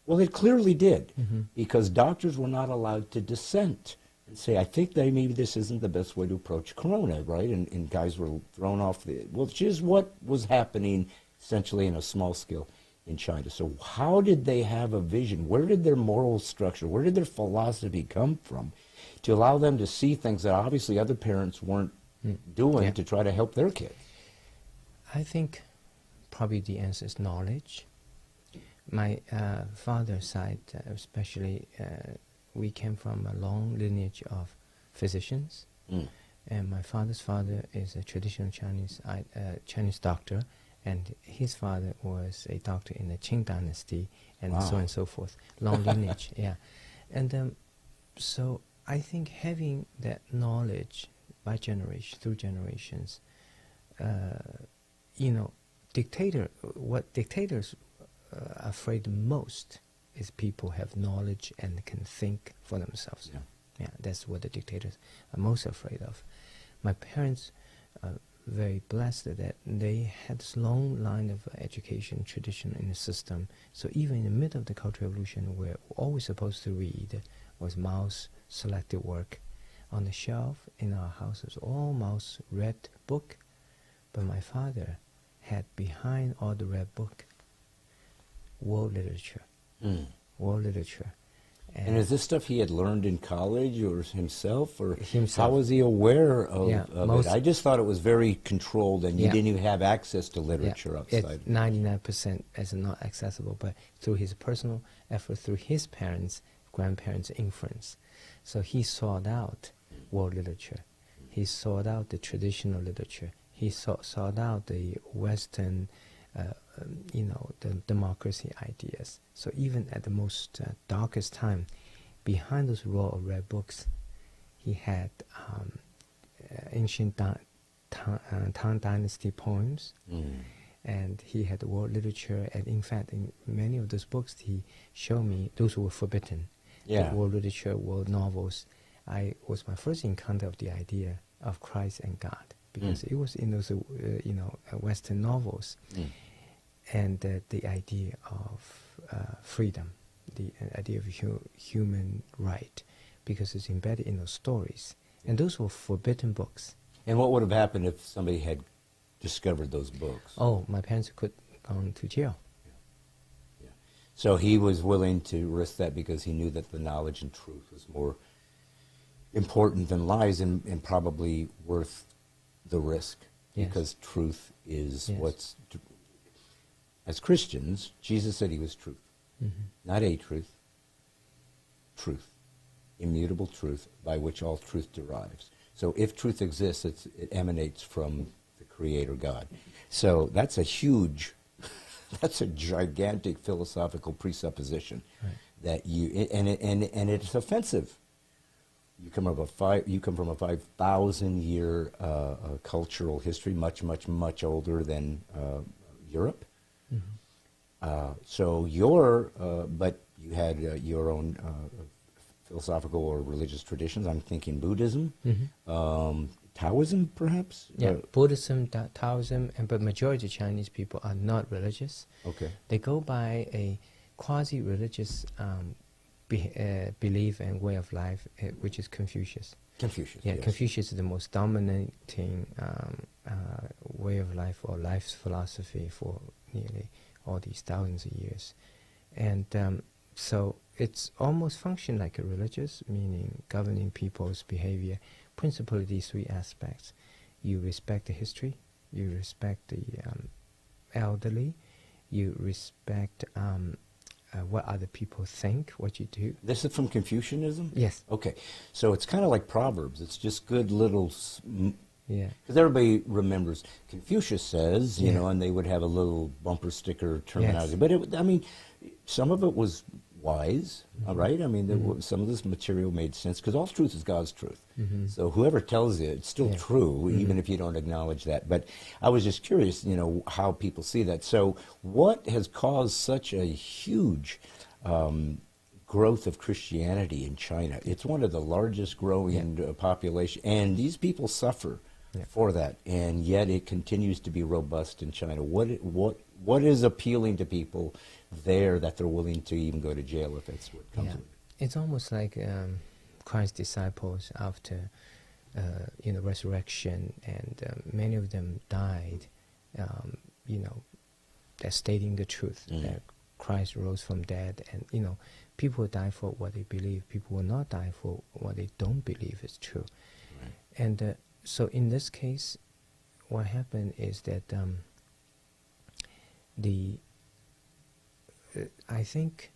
Well, it clearly did, because doctors were not allowed to dissent and say, I think that maybe this isn't the best way to approach corona, right? And guys were thrown off which is what was happening essentially in a small scale in China. So how did they have a vision? Where did their moral structure, where did their philosophy come from to allow them to see things that obviously other parents weren't doing to try to help their kids? I think probably the answer is knowledge. My father's side, especially, we came from a long lineage of physicians, and my father's father is a traditional Chinese doctor, and his father was a doctor in the Qing dynasty, and so on and so forth. Long lineage, and so I think having that knowledge by through generations, what dictators are afraid the most is people have knowledge and can think for themselves. Yeah, that's what the dictators are most afraid of. My parents are very blessed that they had this long line of education tradition in the system. So even in the middle of the Cultural Revolution, we're always supposed to read was Mao's selected work. On the shelf in our house was all Mao's red book, but my father had behind all the red book world literature. World literature. And is this stuff he had learned in college or himself? Or Himself. how was he aware of, Yeah, of it? I just thought it was very controlled and you Yeah. didn't even have access to literature It's outside. 99% as not accessible, but through his personal effort, through his parents, grandparents' influence. So he sought out world literature. He sought out the traditional literature. He sought out the Western, the democracy ideas. So even at the most darkest time, behind those row of red books, he had ancient Tang Dynasty poems, and he had world literature. And in fact, in many of those books, he showed me those were forbidden. Yeah. The world literature, world novels. I was my first encounter of the idea of Christ and God, because it was in those, Western novels, and the idea of freedom, the idea of human right, because it's embedded in those stories, and those were forbidden books. And what would have happened if somebody had discovered those books? Oh, my parents could gone to jail. Yeah. So he was willing to risk that because he knew that the knowledge and truth was more important than lies, and probably worth the risk. Yes. Because truth is Yes. what's... As Christians, Jesus said he was truth. Not a truth. Truth. Immutable truth by which all truth derives. So if truth exists, it emanates from the Creator God. So that's a huge, that's a gigantic philosophical presupposition. Right. That and it's offensive. You come from a 5,000-year cultural history, much, much, much older than Europe. So but you had your own philosophical or religious traditions. I'm thinking Buddhism, Taoism, perhaps. Yeah, Buddhism, Taoism, but majority of Chinese people are not religious. Okay. They go by a quasi-religious belief and way of life, which is Confucius. Confucius. Yeah, yes. Confucius is the most dominating way of life or life's philosophy for nearly all these thousands of years. And so it's almost functioned like a religious, meaning governing people's behavior, principally these three aspects. You respect the history, you respect the elderly, you respect what other people think, what you do. This is from Confucianism? Yes. Okay. So it's kind of like Proverbs. It's just good little... Yeah. Because everybody remembers Confucius says, you Yeah. know, and they would have a little bumper sticker terminology. Yes. But some of it was wise, all right? I mean, some of this material made sense, because all truth is God's truth. So whoever tells you, it's still true, even if you don't acknowledge that. But I was just curious, you know, how people see that. So what has caused such a huge growth of Christianity in China? It's one of the largest growing population, and these people suffer for that, and yet it continues to be robust in China. What is appealing to people there that they're willing to even go to jail if that's what comes with it? It's almost like Christ's disciples after resurrection, and many of them died, they're stating the truth, that Christ rose from dead, and people die for what they believe. People will not die for what they don't believe is true. Right. And so in this case, what happened is that I think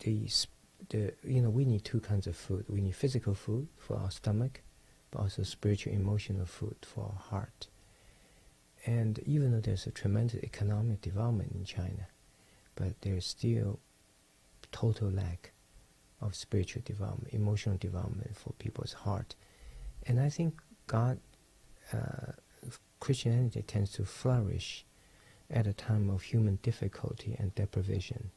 we need two kinds of food. We need physical food for our stomach, but also spiritual, emotional food for our heart. And even though there's a tremendous economic development in China, but there's still total lack of spiritual development, emotional development for people's heart. And I think Christianity tends to flourish at a time of human difficulty and deprivation,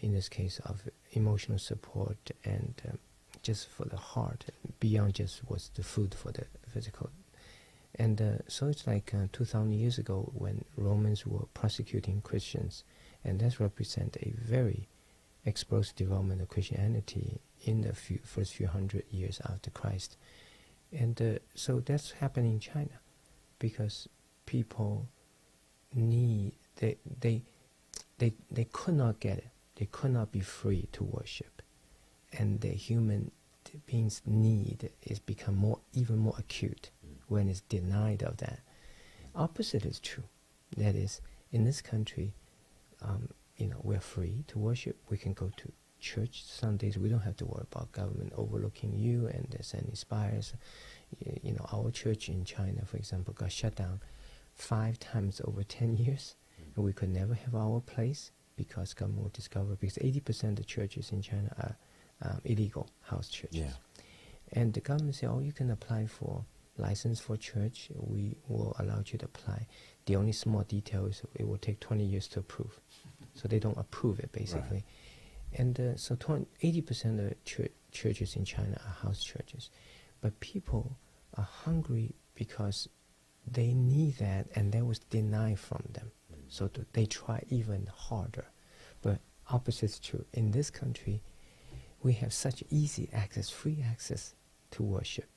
in this case of emotional support and just for the heart, beyond just what's the food for the physical. And so it's like 2,000 years ago when Romans were persecuting Christians, and that represents a very explosive development of Christianity in the first few hundred years after Christ. And so that's happening in China, because people they could not get it. they could not be free to worship, and the human being's need is become even more acute when it's denied of that. Opposite is true. That is, in this country, we're free to worship. We can go to church Sundays. We don't have to worry about government overlooking you and sending spies. Our church in China, for example, got shut down 5 times over 10 years, and we could never have our place because government will discover, because 80% of the churches in China are illegal house churches. Yeah. And the government said, you can apply for license for church. We will allow you to apply. The only small detail is it will take 20 years to approve. So they don't approve it, basically. Right. And so 80% of churches in China are house churches. But people are hungry because they need that, and that was denied from them. So they try even harder. But opposite is true. In this country, we have such easy access, free access to worship,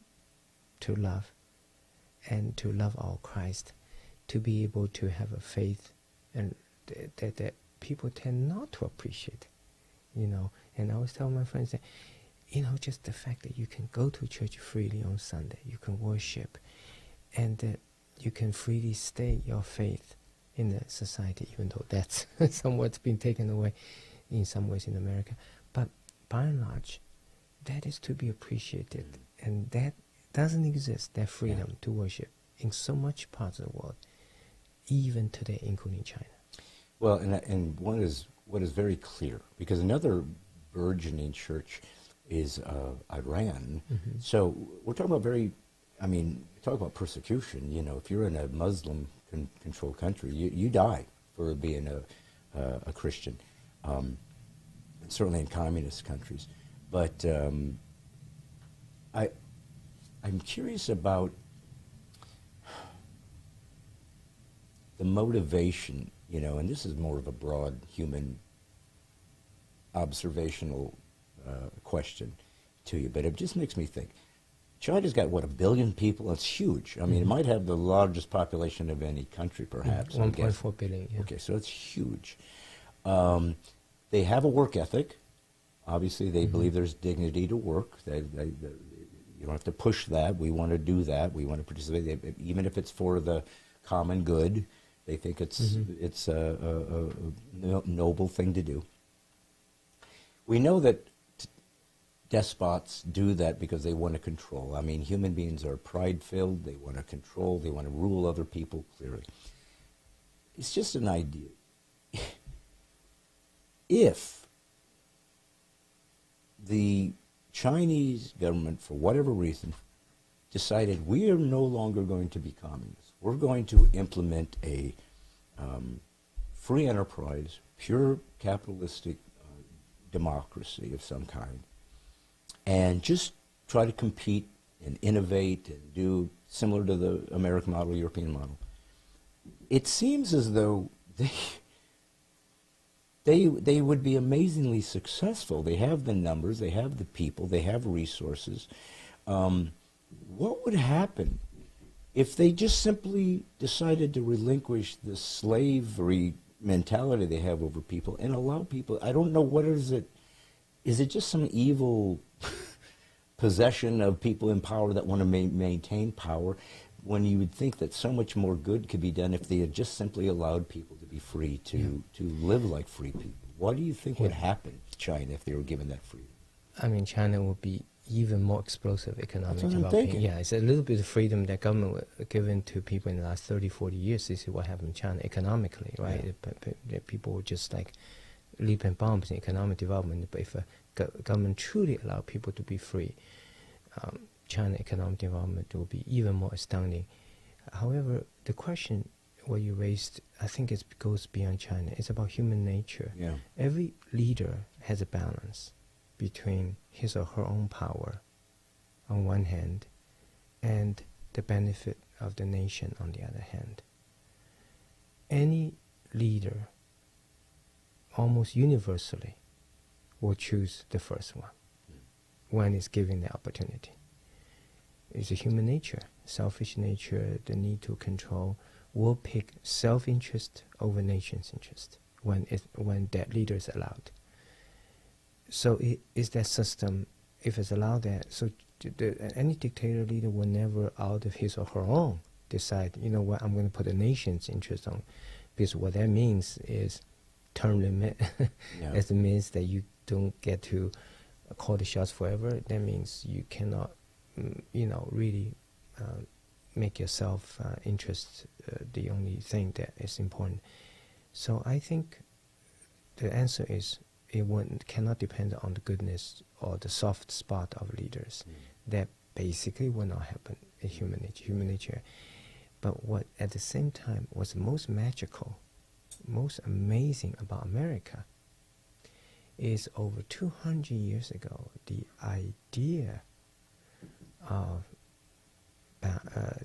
to love, and to love our Christ, to be able to have a faith, and that people tend not to appreciate, And I always tell my friends that, just the fact that you can go to church freely on Sunday, you can worship, and you can freely state your faith in the society, even though that's somewhat been taken away in some ways in America. But by and large, that is to be appreciated, and that doesn't exist, that freedom to worship, in so much parts of the world, even today, including China. Well, and what is very clear, because another burgeoning church is Iran. Mm-hmm. So we're talking about talk about persecution. If you're in a Muslim-controlled country, you die for being a Christian. Certainly in communist countries. But I'm curious about the motivation, and this is more of a broad human observational question to you, but it just makes me think. China's got, 1 billion people? It's huge. It might have the largest population of any country, perhaps. 1.4 billion, yeah. Okay, so it's huge. They have a work ethic. Obviously, they believe there's dignity to work. You don't have to push that. We want to do that. We want to participate, even if it's for the common good. They think it's a noble thing to do. We know that despots do that because they want to control. Human beings are pride-filled. They want to control. They want to rule other people, clearly. It's just an idea. If the Chinese government, for whatever reason, decided we are no longer going to be communists, we're going to implement a free enterprise, pure capitalistic democracy of some kind, and just try to compete and innovate and do similar to the American model, European model, it seems as though they would be amazingly successful. They have the numbers, they have the people, they have resources. What would happen if they just simply decided to relinquish the slavery mentality they have over people and allow people, I don't know, what is it? Is it just some evil possession of people in power that want to maintain power, when you would think that so much more good could be done if they had just simply allowed people to be free to live like free people? What do you think would happen to China if they were given that freedom? China would be even more explosive economic That's what I'm development. thinking. Yeah, it's a little bit of freedom that government was given to people in the last 30, 40 years. This is what happened in China economically, right? Yeah. People were just like leap and bounds in economic development. But if a government truly allowed people to be free, China economic development will be even more astounding. However, the question what you raised, I think it goes beyond China. It's about human nature. Yeah. Every leader has a balance between his or her own power on one hand and the benefit of the nation on the other hand. Any leader, almost universally, will choose the first one when it's given the opportunity. It's a human nature, selfish nature, the need to control, will pick self-interest over nation's interest when that leader is allowed. So is that system, if it's allowed that, so any dictator leader will never, out of his or her own, decide, you know what, I'm going to put the nation's interest on, because what that means is term limit. Yeah. It means that you don't get to call the shots forever. That means you cannot, really make yourself interest the only thing that is important. So I think the answer is cannot depend on the goodness or the soft spot of leaders. That basically will not happen in human nature. But what at the same time was most magical, most amazing about America is over 200 years ago, the idea of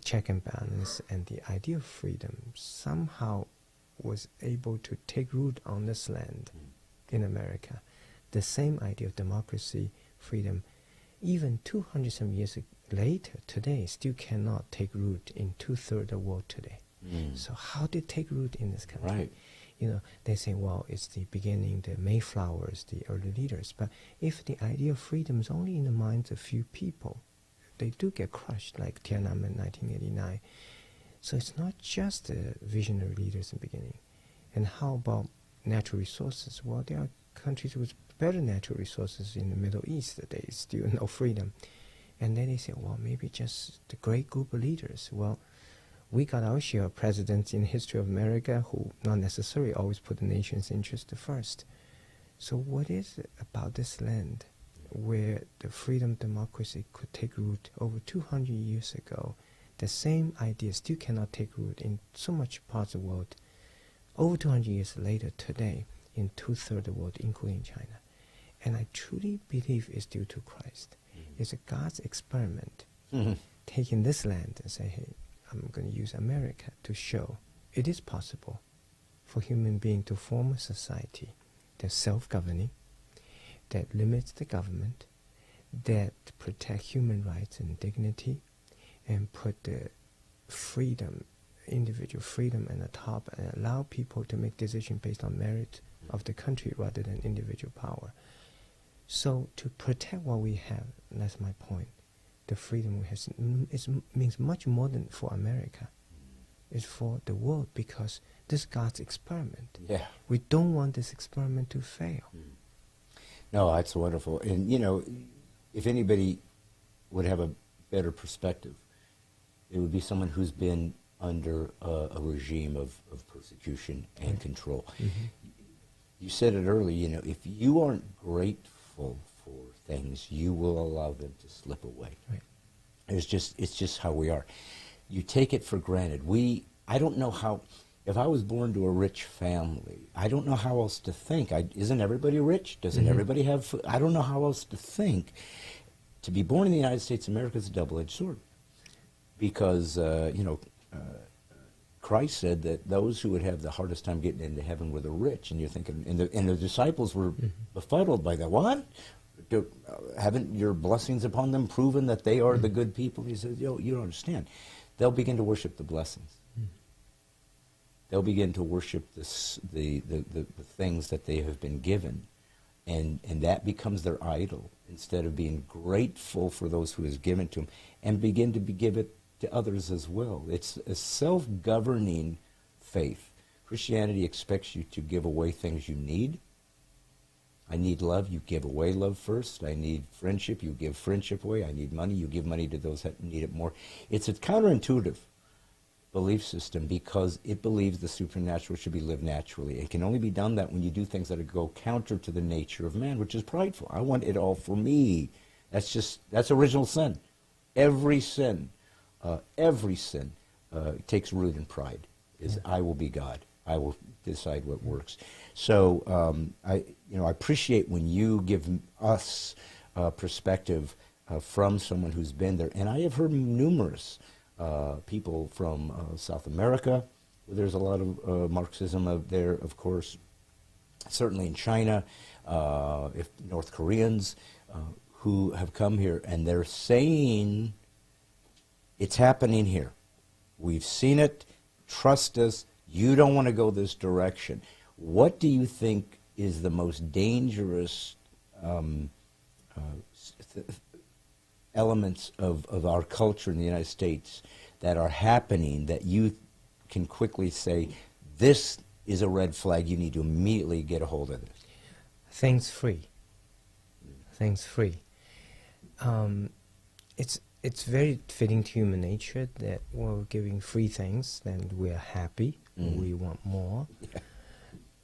check and balance and the idea of freedom somehow was able to take root on this land in America. The same idea of democracy, freedom, even 200 some years later, today, still cannot take root in 2/3 of the world today. So how did it take root in this country? Right. They say, well, it's the beginning, the Mayflowers, the early leaders. But if the idea of freedom is only in the minds of few people, they do get crushed, like Tiananmen 1989. So it's not just the visionary leaders in the beginning. And how about natural resources? Well, there are countries with better natural resources in the Middle East that they still no freedom. And then they say, well, maybe just the great group of leaders. Well, we got our share of presidents in the history of America who not necessarily always put the nation's interest first. So what is it about this land where the freedom democracy could take root over 200 years ago? The same idea still cannot take root in so much parts of the world over 200 years later today in 2/3 of the world, including China. And I truly believe it's due to Christ. It's a God's experiment, taking this land and say, hey, I'm going to use America to show it is possible for human beings to form a society that's self-governing, that limits the government, that protect human rights and dignity, and put the freedom, individual freedom at the top, and allow people to make decisions based on merit of the country rather than individual power. So to protect what we have, and that's my point, the freedom we have means much more than for America. It's for the world, because this is God's experiment. Yeah. We don't want this experiment to fail. No, that's wonderful. And, if anybody would have a better perspective, it would be someone who's been under a regime of persecution and control. You said it earlier, if you aren't grateful for things, you will allow them to slip away. Right. It's just how we are. You take it for granted. I don't know how, if I was born to a rich family, I don't know how else to think. Isn't everybody rich? Doesn't everybody have food? I don't know how else to think. To be born in the United States of America is a double-edged sword. Because, Christ said that those who would have the hardest time getting into heaven were the rich. And you're thinking, and the disciples were befuddled by that. What? Haven't your blessings upon them proven that they are the good people? He says, you don't understand. They'll begin to worship the blessings. They'll begin to worship the things that they have been given. And that becomes their idol, instead of being grateful for those who is given to them, and begin to give it to others as well. It's a self-governing faith. Christianity expects you to give away things you need. I need love, you give away love first. I need friendship, you give friendship away. I need money, you give money to those that need it more. It's a counterintuitive belief system, because it believes the supernatural should be lived naturally. It can only be done that when you do things that go counter to the nature of man, which is prideful. I want it all for me. That's original sin. Every sin takes root in pride. I will be God. I will decide what works. So I appreciate when you give us perspective from someone who's been there. And I have heard numerous people from South America. There's a lot of Marxism there, of course. Certainly in China, if North Koreans who have come here, and they're saying it's happening here. We've seen it. Trust us. You don't want to go this direction. What do you think is the most dangerous elements of our culture in the United States that are happening that you can quickly say, this is a red flag, you need to immediately get a hold of this? Things free. Things free. It's very fitting to human nature that we're giving free things, then we're happy, we want more. Yeah.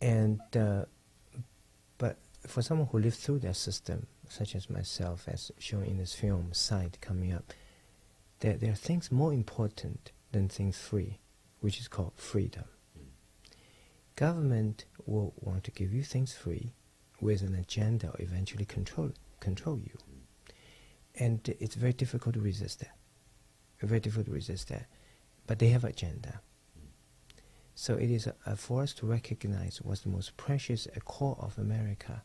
And but for someone who lived through that system, such as myself, as shown in this film, Sight, coming up, there are things more important than things free, which is called freedom. Government will want to give you things free with an agenda or eventually control you. And it's very difficult to resist that. Very difficult to resist that. But they have agenda. So it is for us to recognize what's the most precious at core of America.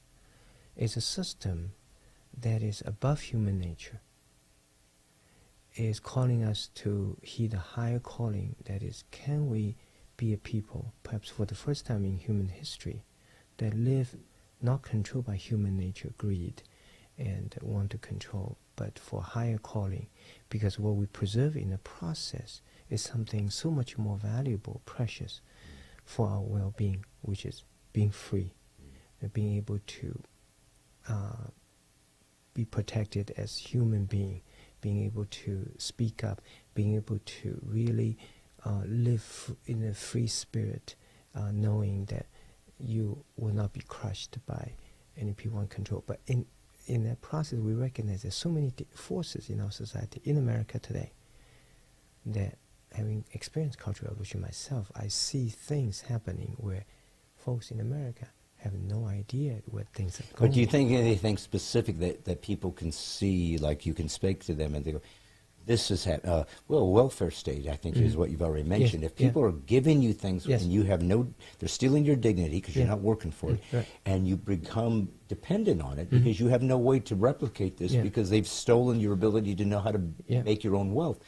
It's a system that is above human nature. It is calling us to heed a higher calling, that is, can we be a people, perhaps for the first time in human history, that live not controlled by human nature, greed, and want to control, but for higher calling, because what we preserve in the process is something so much more valuable, precious, for our well-being, which is being free, and being able to be protected as human being, being able to speak up, being able to really live in a free spirit, knowing that you will not be crushed by any people in control. But in that process, we recognize there's so many forces in our society, in America today, that having experienced Cultural Revolution myself, I see things happening where folks in America have no idea where things are going. But do you think anything specific that people can see, like you can speak to them and they go, this is, well, welfare state, I think, is what you've already mentioned. Yes, If people are giving you things and you have they're stealing your dignity because you're not working for it, right. and you become dependent on it because you have no way to replicate this because they've stolen your ability to know how to make your own wealth.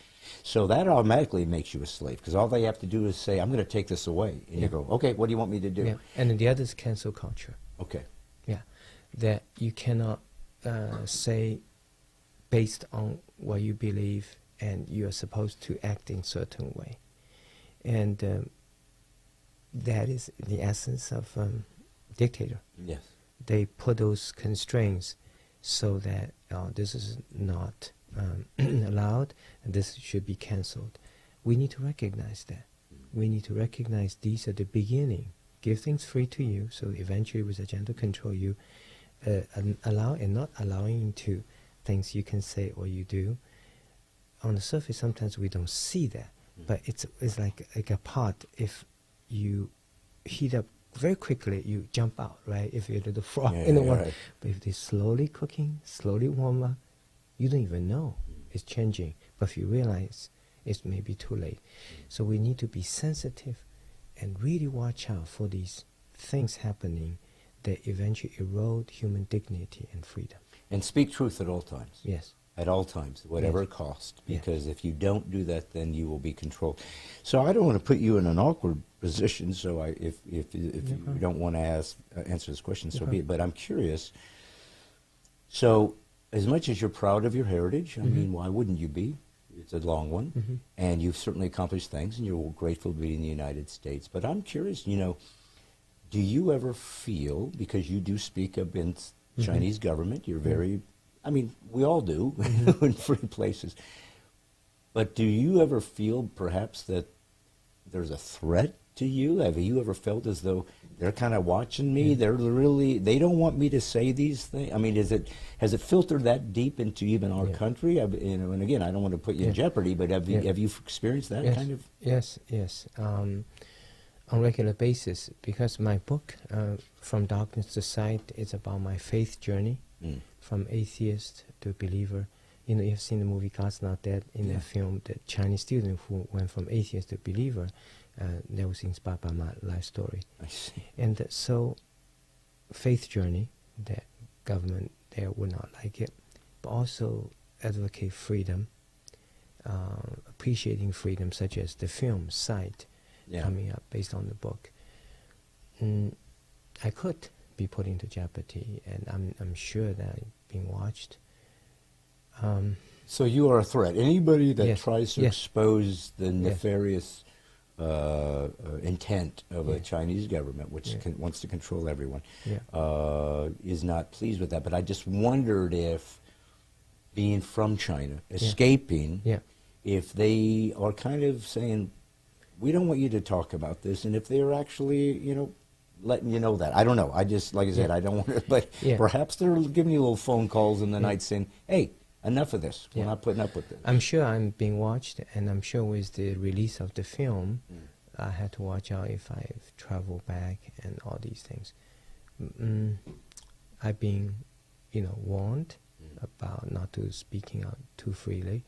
So that automatically makes you a slave, because all they have to do is say, I'm going to take this away. And you go, okay, what do you want me to do? Yeah. And then the other is cancel culture. Okay. Yeah. That you cannot say, based on what you believe, and you are supposed to act in a certain way. And that is the essence of dictator. Yes. They put those constraints so that this is not allowed and this should be cancelled. We need to recognize that. We need to recognize these are the beginning. Give things free to you, so eventually with agenda control you, allow and not allowing into things you can say or you do. On the surface, sometimes we don't see that, but it's like a pot. If you heat up very quickly, you jump out, right? If you're the frog in the water. Right. But if they're slowly cooking, slowly warm up, you don't even know it's changing. But if you realize, it's maybe too late. So we need to be sensitive and really watch out for these things happening that eventually erode human dignity and freedom. And speak truth at all times. Yes. At all times, whatever it costs. Because if you don't do that, then you will be controlled. So I don't want to put you in an awkward position, so if you don't want to answer this question, so be it. But I'm curious. So as much as you're proud of your heritage, I mean, why wouldn't you be? It's a long one. And you've certainly accomplished things, and you're grateful to be in the United States. But I'm curious, do you ever feel, because you do speak against Chinese government, you're very... I mean, we all do in free places. But do you ever feel perhaps that there's a threat to you? Have you ever felt as though they're kind of watching me? They don't want me to say these things? I mean, has it filtered that deep into even our country? And again, I don't want to put you in jeopardy, but have you experienced that kind of? Yes. On a regular basis, because my book, From Darkness to Sight, is about my faith journey. From atheist to believer. You've seen the movie God's Not Dead. In that film, the Chinese student who went from atheist to believer, that was inspired by my life story. I see. And so, faith journey, that government there would not like it, but also advocate freedom, appreciating freedom, such as the film Sight, coming up based on the book. I could be put into jeopardy, and I'm sure that I'm being watched. So you are a threat. Anybody that Yes. tries to Yes. expose the Yes. nefarious intent of a Yeah. Chinese government, which Yeah. wants to control everyone, Yeah. is not pleased with that. But I just wondered if, being from China, escaping, Yeah. if they are kind of saying, we don't want you to talk about this, and if they're actually, letting you know that. I don't know. I just, like I said, I don't want to, but Yeah. perhaps they're giving you little phone calls in the night saying, hey, enough of this. We're Yeah. not putting up with this. I'm sure I'm being watched, and I'm sure with the release of the film, I had to watch out if I travel back and all these things. I've been, warned about not to speaking out too freely.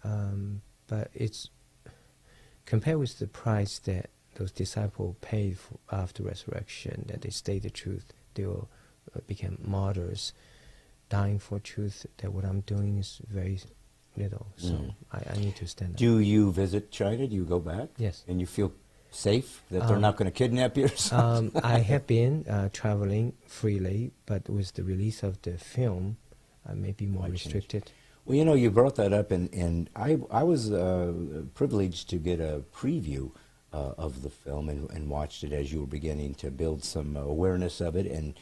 But it's compared with the price that those disciples paid for after resurrection, that they stay the truth, they will become martyrs, dying for truth, that what I'm doing is very little. So I need to stand up. Do you visit China? Do you go back? Yes. And you feel safe that they're not going to kidnap you or something? I have been traveling freely, but with the release of the film, I may be more restricted. Well, you brought that up, and I was privileged to get a preview of the film and watched it as you were beginning to build some awareness of it, and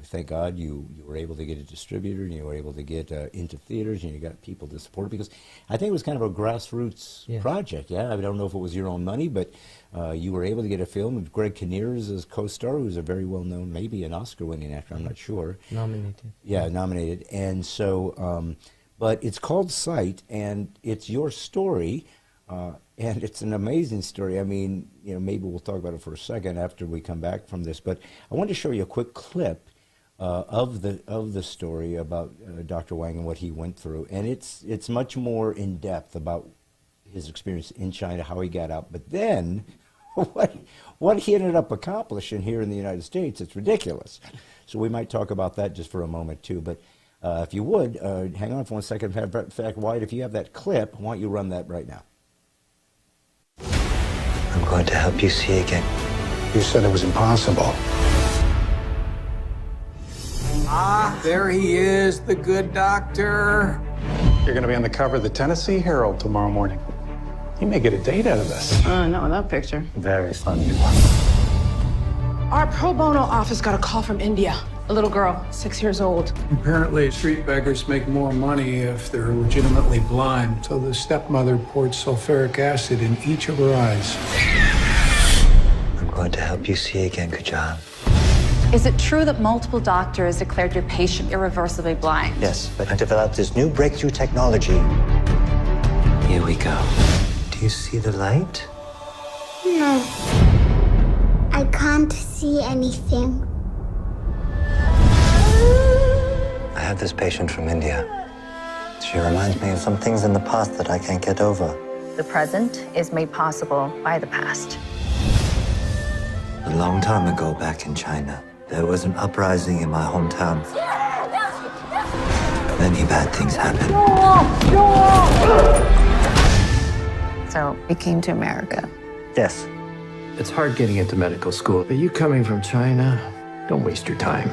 thank God you were able to get a distributor, and you were able to get into theaters, and you got people to support it, because I think it was kind of a grassroots project. Yeah, I don't know if it was your own money, but you were able to get a film with Greg Kinnear as co-star, who's a very well-known, maybe an Oscar-winning actor, I'm not sure. Nominated. Yeah, nominated. And so, but it's called Sight, and it's your story, and it's an amazing story. I mean, maybe we'll talk about it for a second after we come back from this, but I wanted to show you a quick clip of the story about Dr. Wang and what he went through, and it's much more in depth about his experience in China, how he got out, but then what he ended up accomplishing here in the United States. It's ridiculous. So we might talk about that just for a moment too, but if you would, hang on for 1 second. In fact, Wyatt, if you have that clip, why don't you run that right now? I'm going to help you see again. You said it was impossible. Ah, there he is, the good doctor. You're going to be on the cover of the Tennessee Herald tomorrow morning. You may get a date out of this. Not with that picture. Very funny. Our pro bono office got a call from India. A little girl, 6 years old. Apparently, street beggars make more money if they're legitimately blind. So the stepmother poured sulfuric acid in each of her eyes. I'm going to help you see again, Kajan. Is it true that multiple doctors declared your patient irreversibly blind? Yes, but I developed this new breakthrough technology. Here we go. Do you see the light? No. I can't see anything. I have this patient from India. She reminds me of some things in the past that I can't get over. The present is made possible by the past. A long time ago back in China, there was an uprising in my hometown. Many bad things happened. So we came to America. Yes. It's hard getting into medical school, but you coming from China, don't waste your time.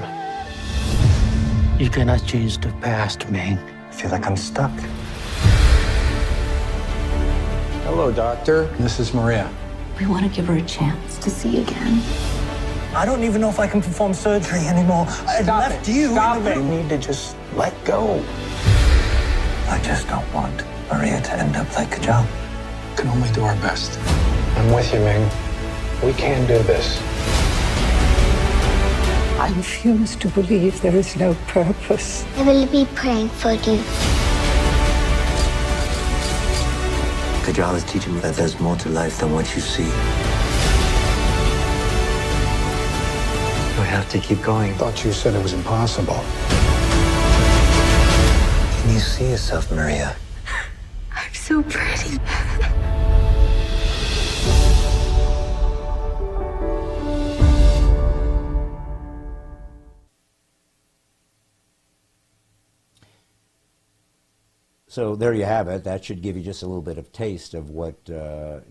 You cannot change the past, Ming. I feel like I'm stuck. Hello, doctor. This is Maria. We want to give her a chance to see again. I don't even know if I can perform surgery anymore. I left you. Stop it. You need to just let go. I just don't want Maria to end up like Kajal. We can only do our best. I'm with you, Ming. We can do this. I refuse to believe there is no purpose. I will be praying for you. Kajal is teaching me that there's more to life than what you see. We have to keep going. Thought you said it was impossible. Can you see yourself, Maria? I'm so pretty. So there you have it. That should give you just a little bit of taste of what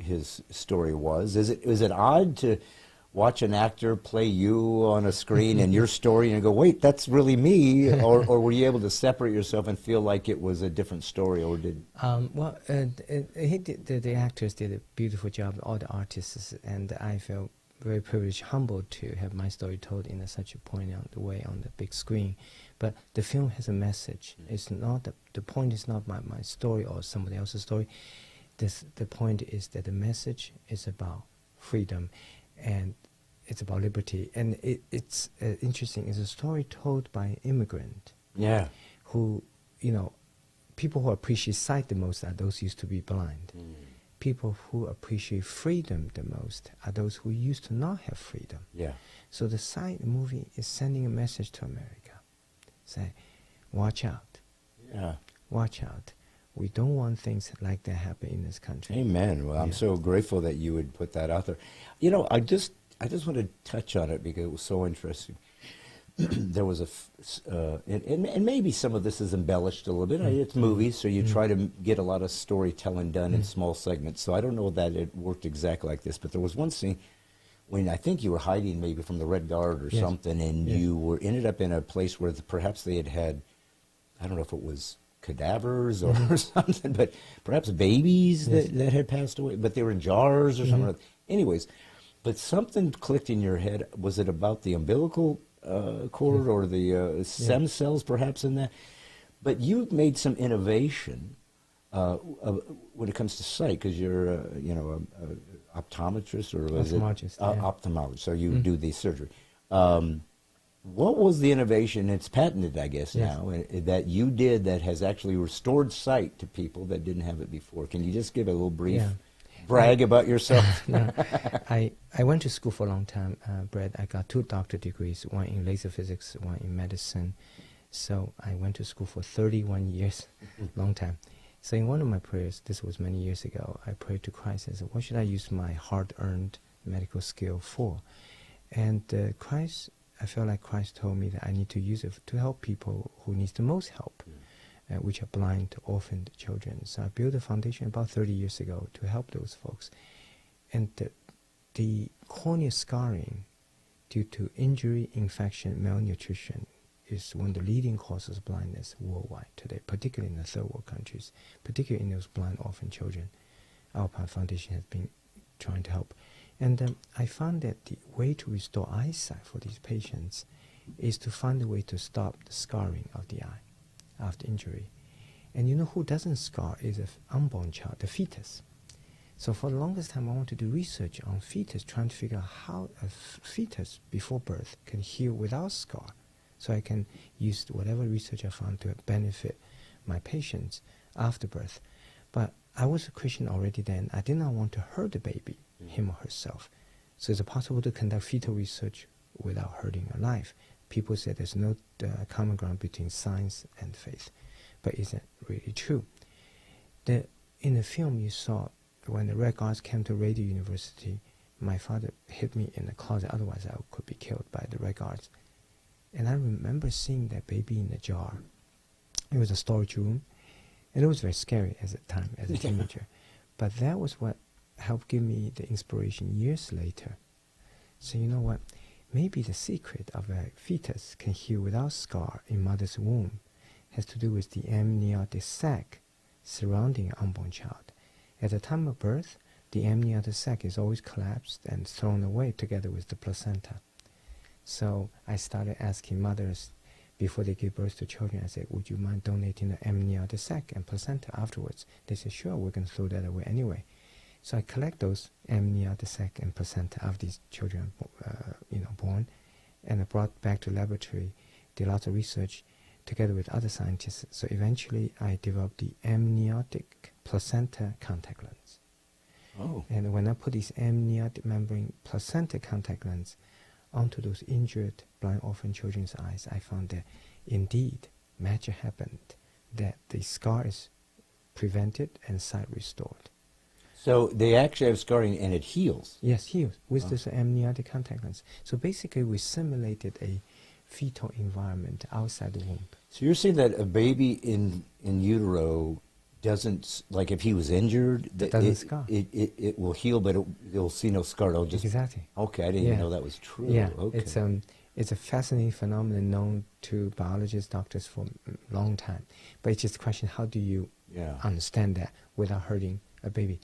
his story was. Is it odd to watch an actor play you on a screen and your story and go, wait, that's really me? Or were you able to separate yourself and feel like it was a different story? Or did the actors did a beautiful job, all the artists, and I felt very privileged, humbled to have my story told in such a poignant way on the big screen. But the film has a message. It's not the point is not my story or somebody else's story. The point is that the message is about freedom, and it's about liberty. And it's interesting. It's a story told by an immigrant. Yeah. Who, people who appreciate sight the most are those who used to be blind. People who appreciate freedom the most are those who used to not have freedom. Yeah. So the sight movie is sending a message to America. Say, watch out. Yeah. Watch out. We don't want things like that happen in this country. Amen. Well, I'm so grateful that you would put that out there. I just want to touch on it because it was so interesting. There was and maybe some of this is embellished a little bit. It's movies, so you try to get a lot of storytelling done in small segments. So I don't know that it worked exactly like this, but there was one scene when I think you were hiding maybe from the Red Guard or something, and you ended up in a place where perhaps they had, I don't know if it was cadavers or something, but perhaps babies that had passed away, but they were in jars or something. Anyways, but something clicked in your head. Was it about the umbilical cord or the stem cells perhaps in that? But you've made some innovation when it comes to sight, because you're a optometrist or was ophthalmologist, so you do the surgery. What was the innovation? It's patented, I guess, now, that you did that has actually restored sight to people that didn't have it before. Can you just give a little brief brag about yourself? I went to school for a long time, Brad. I got 2 doctorate degrees, one in laser physics, one in medicine. So I went to school for 31 years, long time. So in one of my prayers, this was many years ago, I prayed to Christ. I said, what should I use my hard-earned medical skill for? And I felt like Christ told me that I need to use it to help people who need the most help, which are blind, orphaned children. So I built a foundation about 30 years ago to help those folks. And the cornea scarring due to injury, infection, malnutrition is one of the leading causes of blindness worldwide today, particularly in the third world countries, particularly in those blind orphan children. Our foundation has been trying to help. And I found that the way to restore eyesight for these patients is to find a way to stop the scarring of the eye after injury. And you know who doesn't scar is an unborn child, the fetus. So for the longest time I want to do research on fetus, trying to figure out how a fetus before birth can heal without scar. So I can use whatever research I found to benefit my patients after birth. But I was a Christian already then. I did not want to hurt the baby, him or herself. So is it possible to conduct fetal research without hurting a life? People say there's no common ground between science and faith. But is that really true? In the film you saw, when the Red Guards came to Radio University, my father hid me in the closet, otherwise I could be killed by the Red Guards. And I remember seeing that baby in a jar. It was a storage room, and it was very scary at the time as a teenager. But that was what helped give me the inspiration years later. So you know what? Maybe the secret of a fetus can heal without scar in mother's womb has to do with the amniotic sac surrounding an unborn child. At the time of birth, the amniotic sac is always collapsed and thrown away together with the placenta. So I started asking mothers before they give birth to children. I said, would you mind donating the amniotic sac and placenta afterwards? They said, sure, we're going to throw that away anyway. So I collect those amniotic sac and placenta of these children born, and I brought back to laboratory, did lots of research together with other scientists. So eventually I developed the amniotic placenta contact lens. Oh. And when I put these amniotic membrane placenta contact lens onto those injured blind orphan children's eyes, I found that indeed magic happened, that the scar is prevented and sight restored. So they actually have scarring and it heals? Yes, heals with this amniotic contact lens. So basically we simulated a fetal environment outside the womb. So you're saying that a baby in utero doesn't, like if he was injured, it doesn't scar. It will heal, but you'll see no scar. It'll just Exactly. Okay, I didn't even know that was true. Yeah, Okay. it's a fascinating phenomenon known to biologists, doctors for a long time. But it's just a question: how do you understand that without hurting a baby?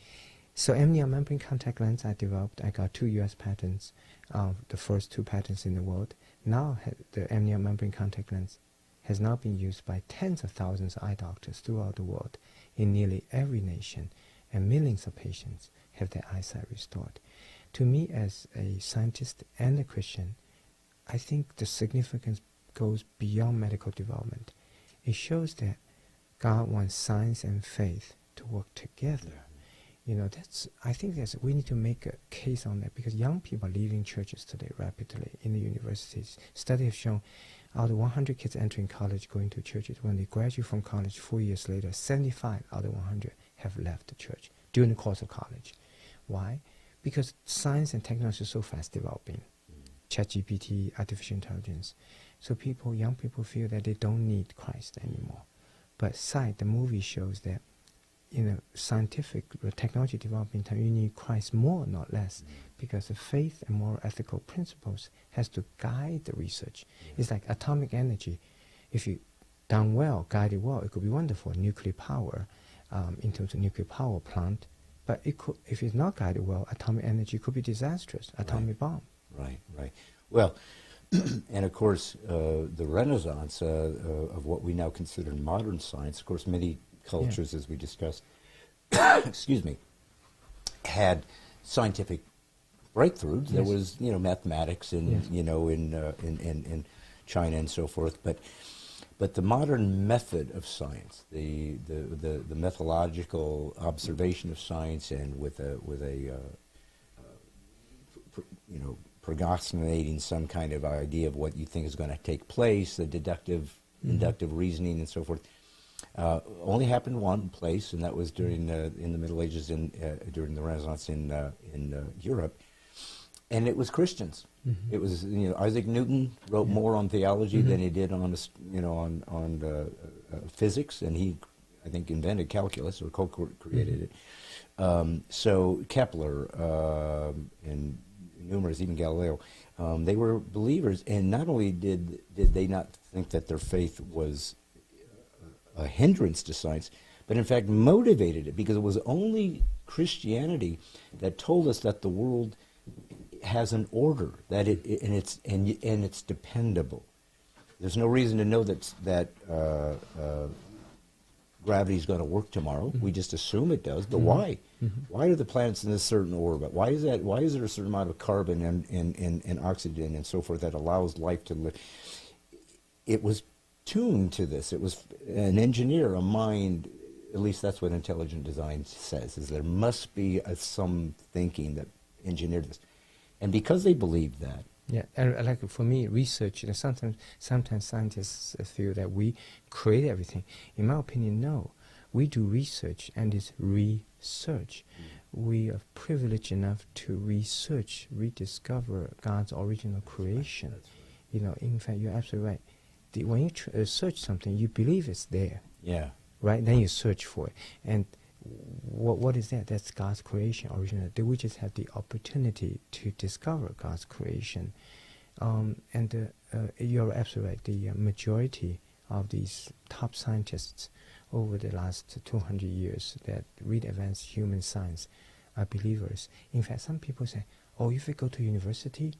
So amnion membrane contact lens I developed. I got 2 U.S. patents, the first 2 patents in the world. Now the amnion membrane contact lens has now been used by tens of thousands of eye doctors throughout the world in nearly every nation, and millions of patients have their eyesight restored. To me, as a scientist and a Christian, I think the significance goes beyond medical development. It shows that God wants science and faith to work together. You know, I think we need to make a case on that, because young people are leaving churches today rapidly in the universities. Studies have shown out of 100 kids entering college going to churches, when they graduate from college 4 years later, 75 out of 100 have left the church during the course of college. Why? Because science and technology is so fast developing. ChatGPT, artificial intelligence. So young people feel that they don't need Christ anymore. But the movie shows that in a scientific technology developing time, you need Christ more, not less, because the faith and moral ethical principles has to guide the research. It's like atomic energy. If you done well, guided well, it could be wonderful. Nuclear power, in terms of nuclear power plant, but if it's not guided well, atomic energy could be disastrous. Atomic bomb. Right. Well, and of course, the renaissance of what we now consider modern science, of course, many cultures, as we discussed, excuse me, had scientific breakthroughs. There was, mathematics in China and so forth, but the modern method of science, the methodological observation of science, and with a prognosticating some kind of idea of what you think is going to take place, the deductive, inductive reasoning, and so forth. Only happened one place, and that was during in the Middle Ages, during the Renaissance in Europe, and it was Christians. It was Isaac Newton wrote more on theology than he did on physics, and he, I think, invented calculus or co-created it. So Kepler and numerous, even Galileo, they were believers, and not only did they not think that their faith was a hindrance to science, but in fact motivated it, because it was only Christianity that told us that the world has an order, that it's dependable. There's no reason to know that gravity is going to work tomorrow. We just assume it does. But why? Why are the planets in a certain orbit? Why is that? Why is there a certain amount of carbon and oxygen and so forth that allows life to live? It was tuned to this. It was an engineer, a mind. At least that's what intelligent design says. Is there must be some thinking that engineered this, and because they believed that. Yeah, and like for me, research. Sometimes scientists feel that we create everything. In my opinion, no. We do research, and it's research. We are privileged enough to research, rediscover God's original creation. In fact, you're absolutely right. When you search something, you believe it's there. Yeah. Right? Then you search for it. And what is that? That's God's creation, original. We just have the opportunity to discover God's creation. And you're absolutely right. The majority of these top scientists over the last 200 years that read advanced human science are believers. In fact, some people say, if you go to university,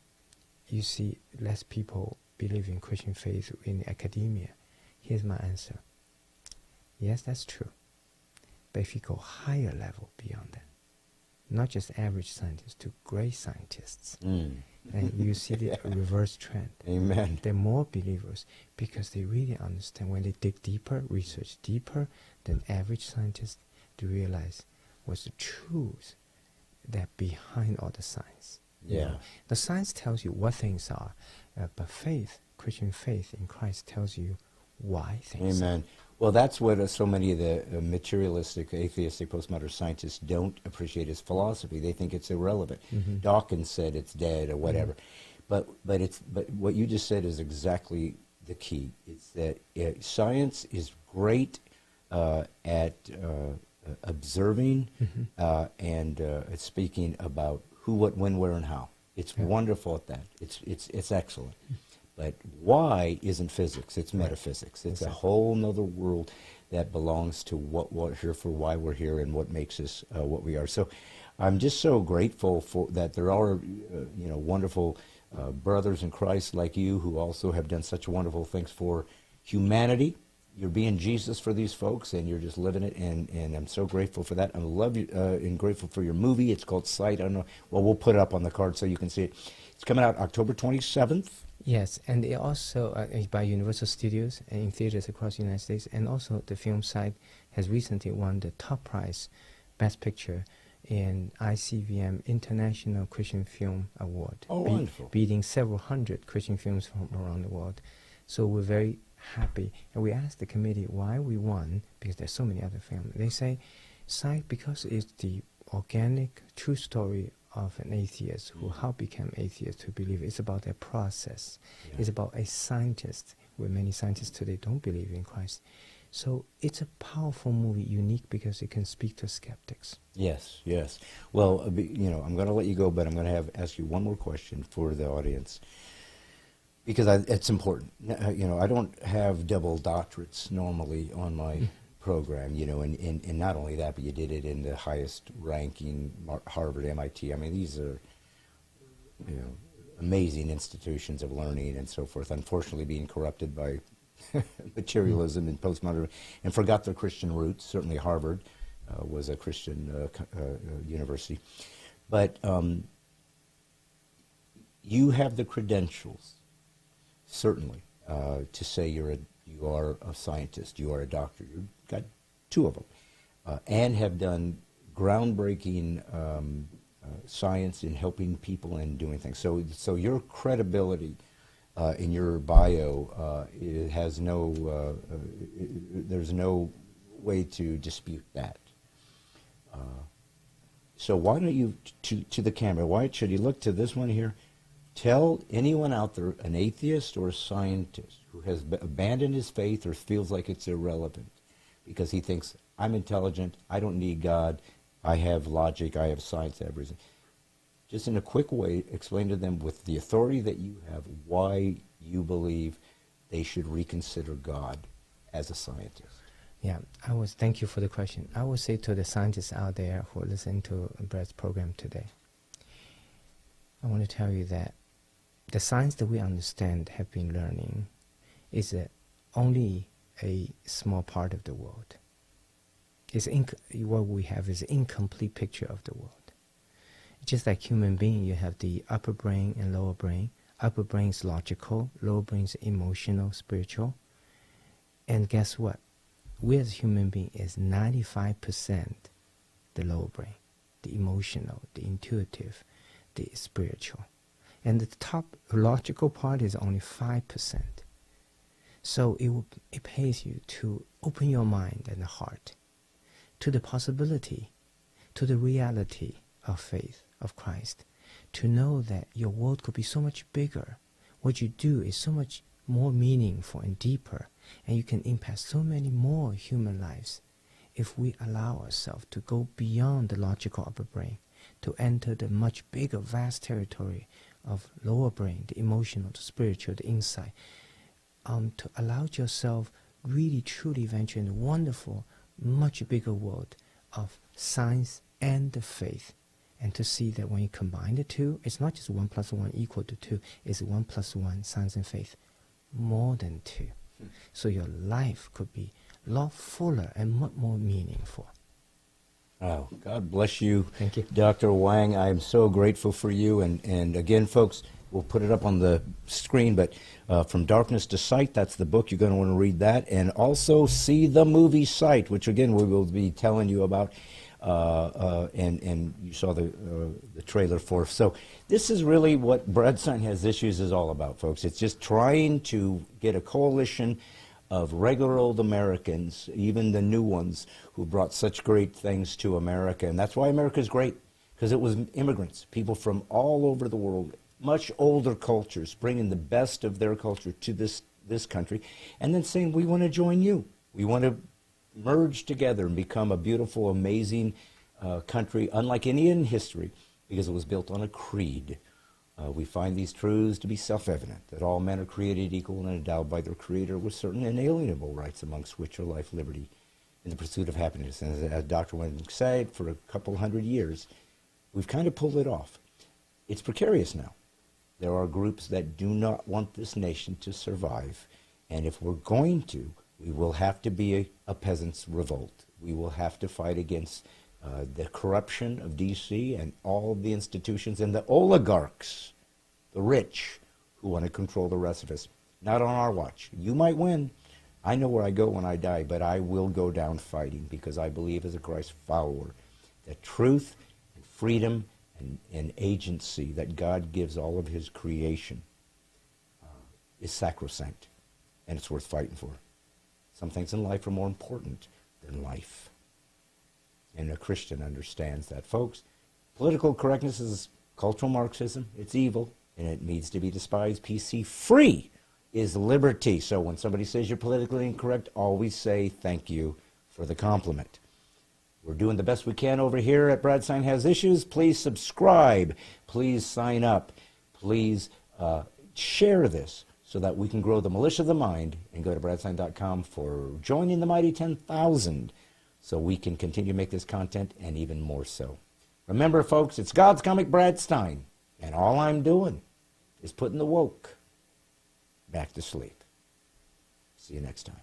you see less people believe in Christian faith in academia. Here's my answer. Yes, that's true. But if you go higher level beyond that, not just average scientists, to great scientists, and you see the reverse trend. Amen. They're more believers because they really understand, when they dig deeper, research deeper than average scientists, to realize what's the truth that behind all the science. Yeah. The science tells you what things are, but faith, Christian faith in Christ, tells you why things are. Amen. Well, that's what so many of the materialistic, atheistic, postmodern scientists don't appreciate as philosophy. They think it's irrelevant. Dawkins said it's dead or whatever. But what you just said is exactly the key. It's that science is great at observing and speaking about who, what, when, where, and how. It's wonderful at that. It's excellent. But why isn't physics? It's metaphysics. It's a whole nother world that belongs to what we're here for, why we're here, and what makes us what we are. So I'm just so grateful for that there are, wonderful brothers in Christ like you who also have done such wonderful things for humanity. You're being Jesus for these folks, and you're just living it, and I'm so grateful for that. I love you and grateful for your movie. It's called Sight. I don't know. Well, we'll put it up on the card so you can see it. It's coming out October 27th. Yes, and it also by Universal Studios and in theaters across the United States. And also the film Sight has recently won the top prize, Best Picture, in ICVM International Christian Film Award. Oh, wonderful. Beating several hundred Christian films from around the world. So we're very happy. And we asked the committee why we won, because there's so many other films. They say, Sight, because it's the organic, true story of an atheist who how become atheist to believe. It's about a process. Yeah. It's about a scientist, where many scientists today don't believe in Christ. So it's a powerful movie, unique because it can speak to skeptics. Yes, yes. Well, I'm going to let you go, but I'm going to ask you one more question for the audience, because it's important. I don't have double doctorates normally on my program, and not only that, but you did it in the highest ranking, Harvard, MIT. I mean, these are, amazing institutions of learning and so forth, unfortunately being corrupted by materialism and postmodernism, and forgot their Christian roots. Certainly Harvard was a Christian university. But you have the credentials, certainly, to say you are a scientist, you are a doctor. You've got two of them, and have done groundbreaking science in helping people and doing things. So your credibility in your bio it has no, there's no way to dispute that. So why don't you, to the camera, why should you look to this one here? Tell anyone out there, an atheist or a scientist, who has abandoned his faith or feels like it's irrelevant because he thinks, I'm intelligent, I don't need God, I have logic, I have science, I have reason. Just in a quick way, explain to them with the authority that you have why you believe they should reconsider God as a scientist. Yeah, thank you for the question. I would say to the scientists out there who are listening to Brett's program today, I want to tell you that the science that we understand, have been learning, is only a small part of the world. What we have is an incomplete picture of the world. Just like human being, you have the upper brain and lower brain. Upper brain is logical, lower brain is emotional, spiritual. And guess what? We as human being is 95% the lower brain, the emotional, the intuitive, the spiritual. And the top logical part is only 5%. So it pays you to open your mind and heart to the possibility, to the reality of faith, of Christ, to know that your world could be so much bigger. What you do is so much more meaningful and deeper, and you can impact so many more human lives if we allow ourselves to go beyond the logical upper brain, to enter the much bigger, vast territory of lower brain, the emotional, the spiritual, the insight, to allow yourself really, truly venture in the wonderful, much bigger world of science and the faith, and to see that when you combine the two, it's not just 1 + 1 = 2, it's 1 + 1, science and faith, more than 2. So your life could be a lot fuller and much more meaningful. Oh, God bless you. Thank you. Dr. Wang, I'm so grateful for you. And again, folks, we'll put it up on the screen, but From Darkness to Sight, that's the book. You're going to want to read that. And also see the movie Sight, which, again, we will be telling you about. And you saw the trailer for. So this is really what Stine Has Issues is all about, folks. It's just trying to get a coalition of regular old Americans, even the new ones, who brought such great things to America. And that's why America's great, because it was immigrants, people from all over the world, much older cultures, bringing the best of their culture to this country, and then saying, we want to join you. We want to merge together and become a beautiful, amazing country, unlike any in history, because it was built on a creed. We find these truths to be self-evident, that all men are created equal and endowed by their Creator with certain inalienable rights, amongst which are life, liberty, and the pursuit of happiness. And as Dr. Wang said, for a couple hundred years, we've kind of pulled it off. It's precarious now. There are groups that do not want this nation to survive, and if we're going to, we will have to be a peasants' revolt. We will have to fight against the corruption of D.C. and all the institutions and the oligarchs, the rich, who want to control the rest of us. Not on our watch. You might win. I know where I go when I die, but I will go down fighting, because I believe as a Christ follower that truth and freedom and agency that God gives all of his creation is sacrosanct, and it's worth fighting for. Some things in life are more important than life. And a Christian understands that, folks. Political correctness is cultural Marxism. It's evil, and it needs to be despised. PC free is liberty. So when somebody says you're politically incorrect, always say thank you for the compliment. We're doing the best we can over here at Stine Has Issues. Please subscribe. Please sign up. Please share this so that we can grow the militia of the mind, and go to bradstine.com for joining the mighty 10,000 so we can continue to make this content, and even more so. Remember, folks, it's God's Comic Brad Stine, and all I'm doing is putting the woke back to sleep. See you next time.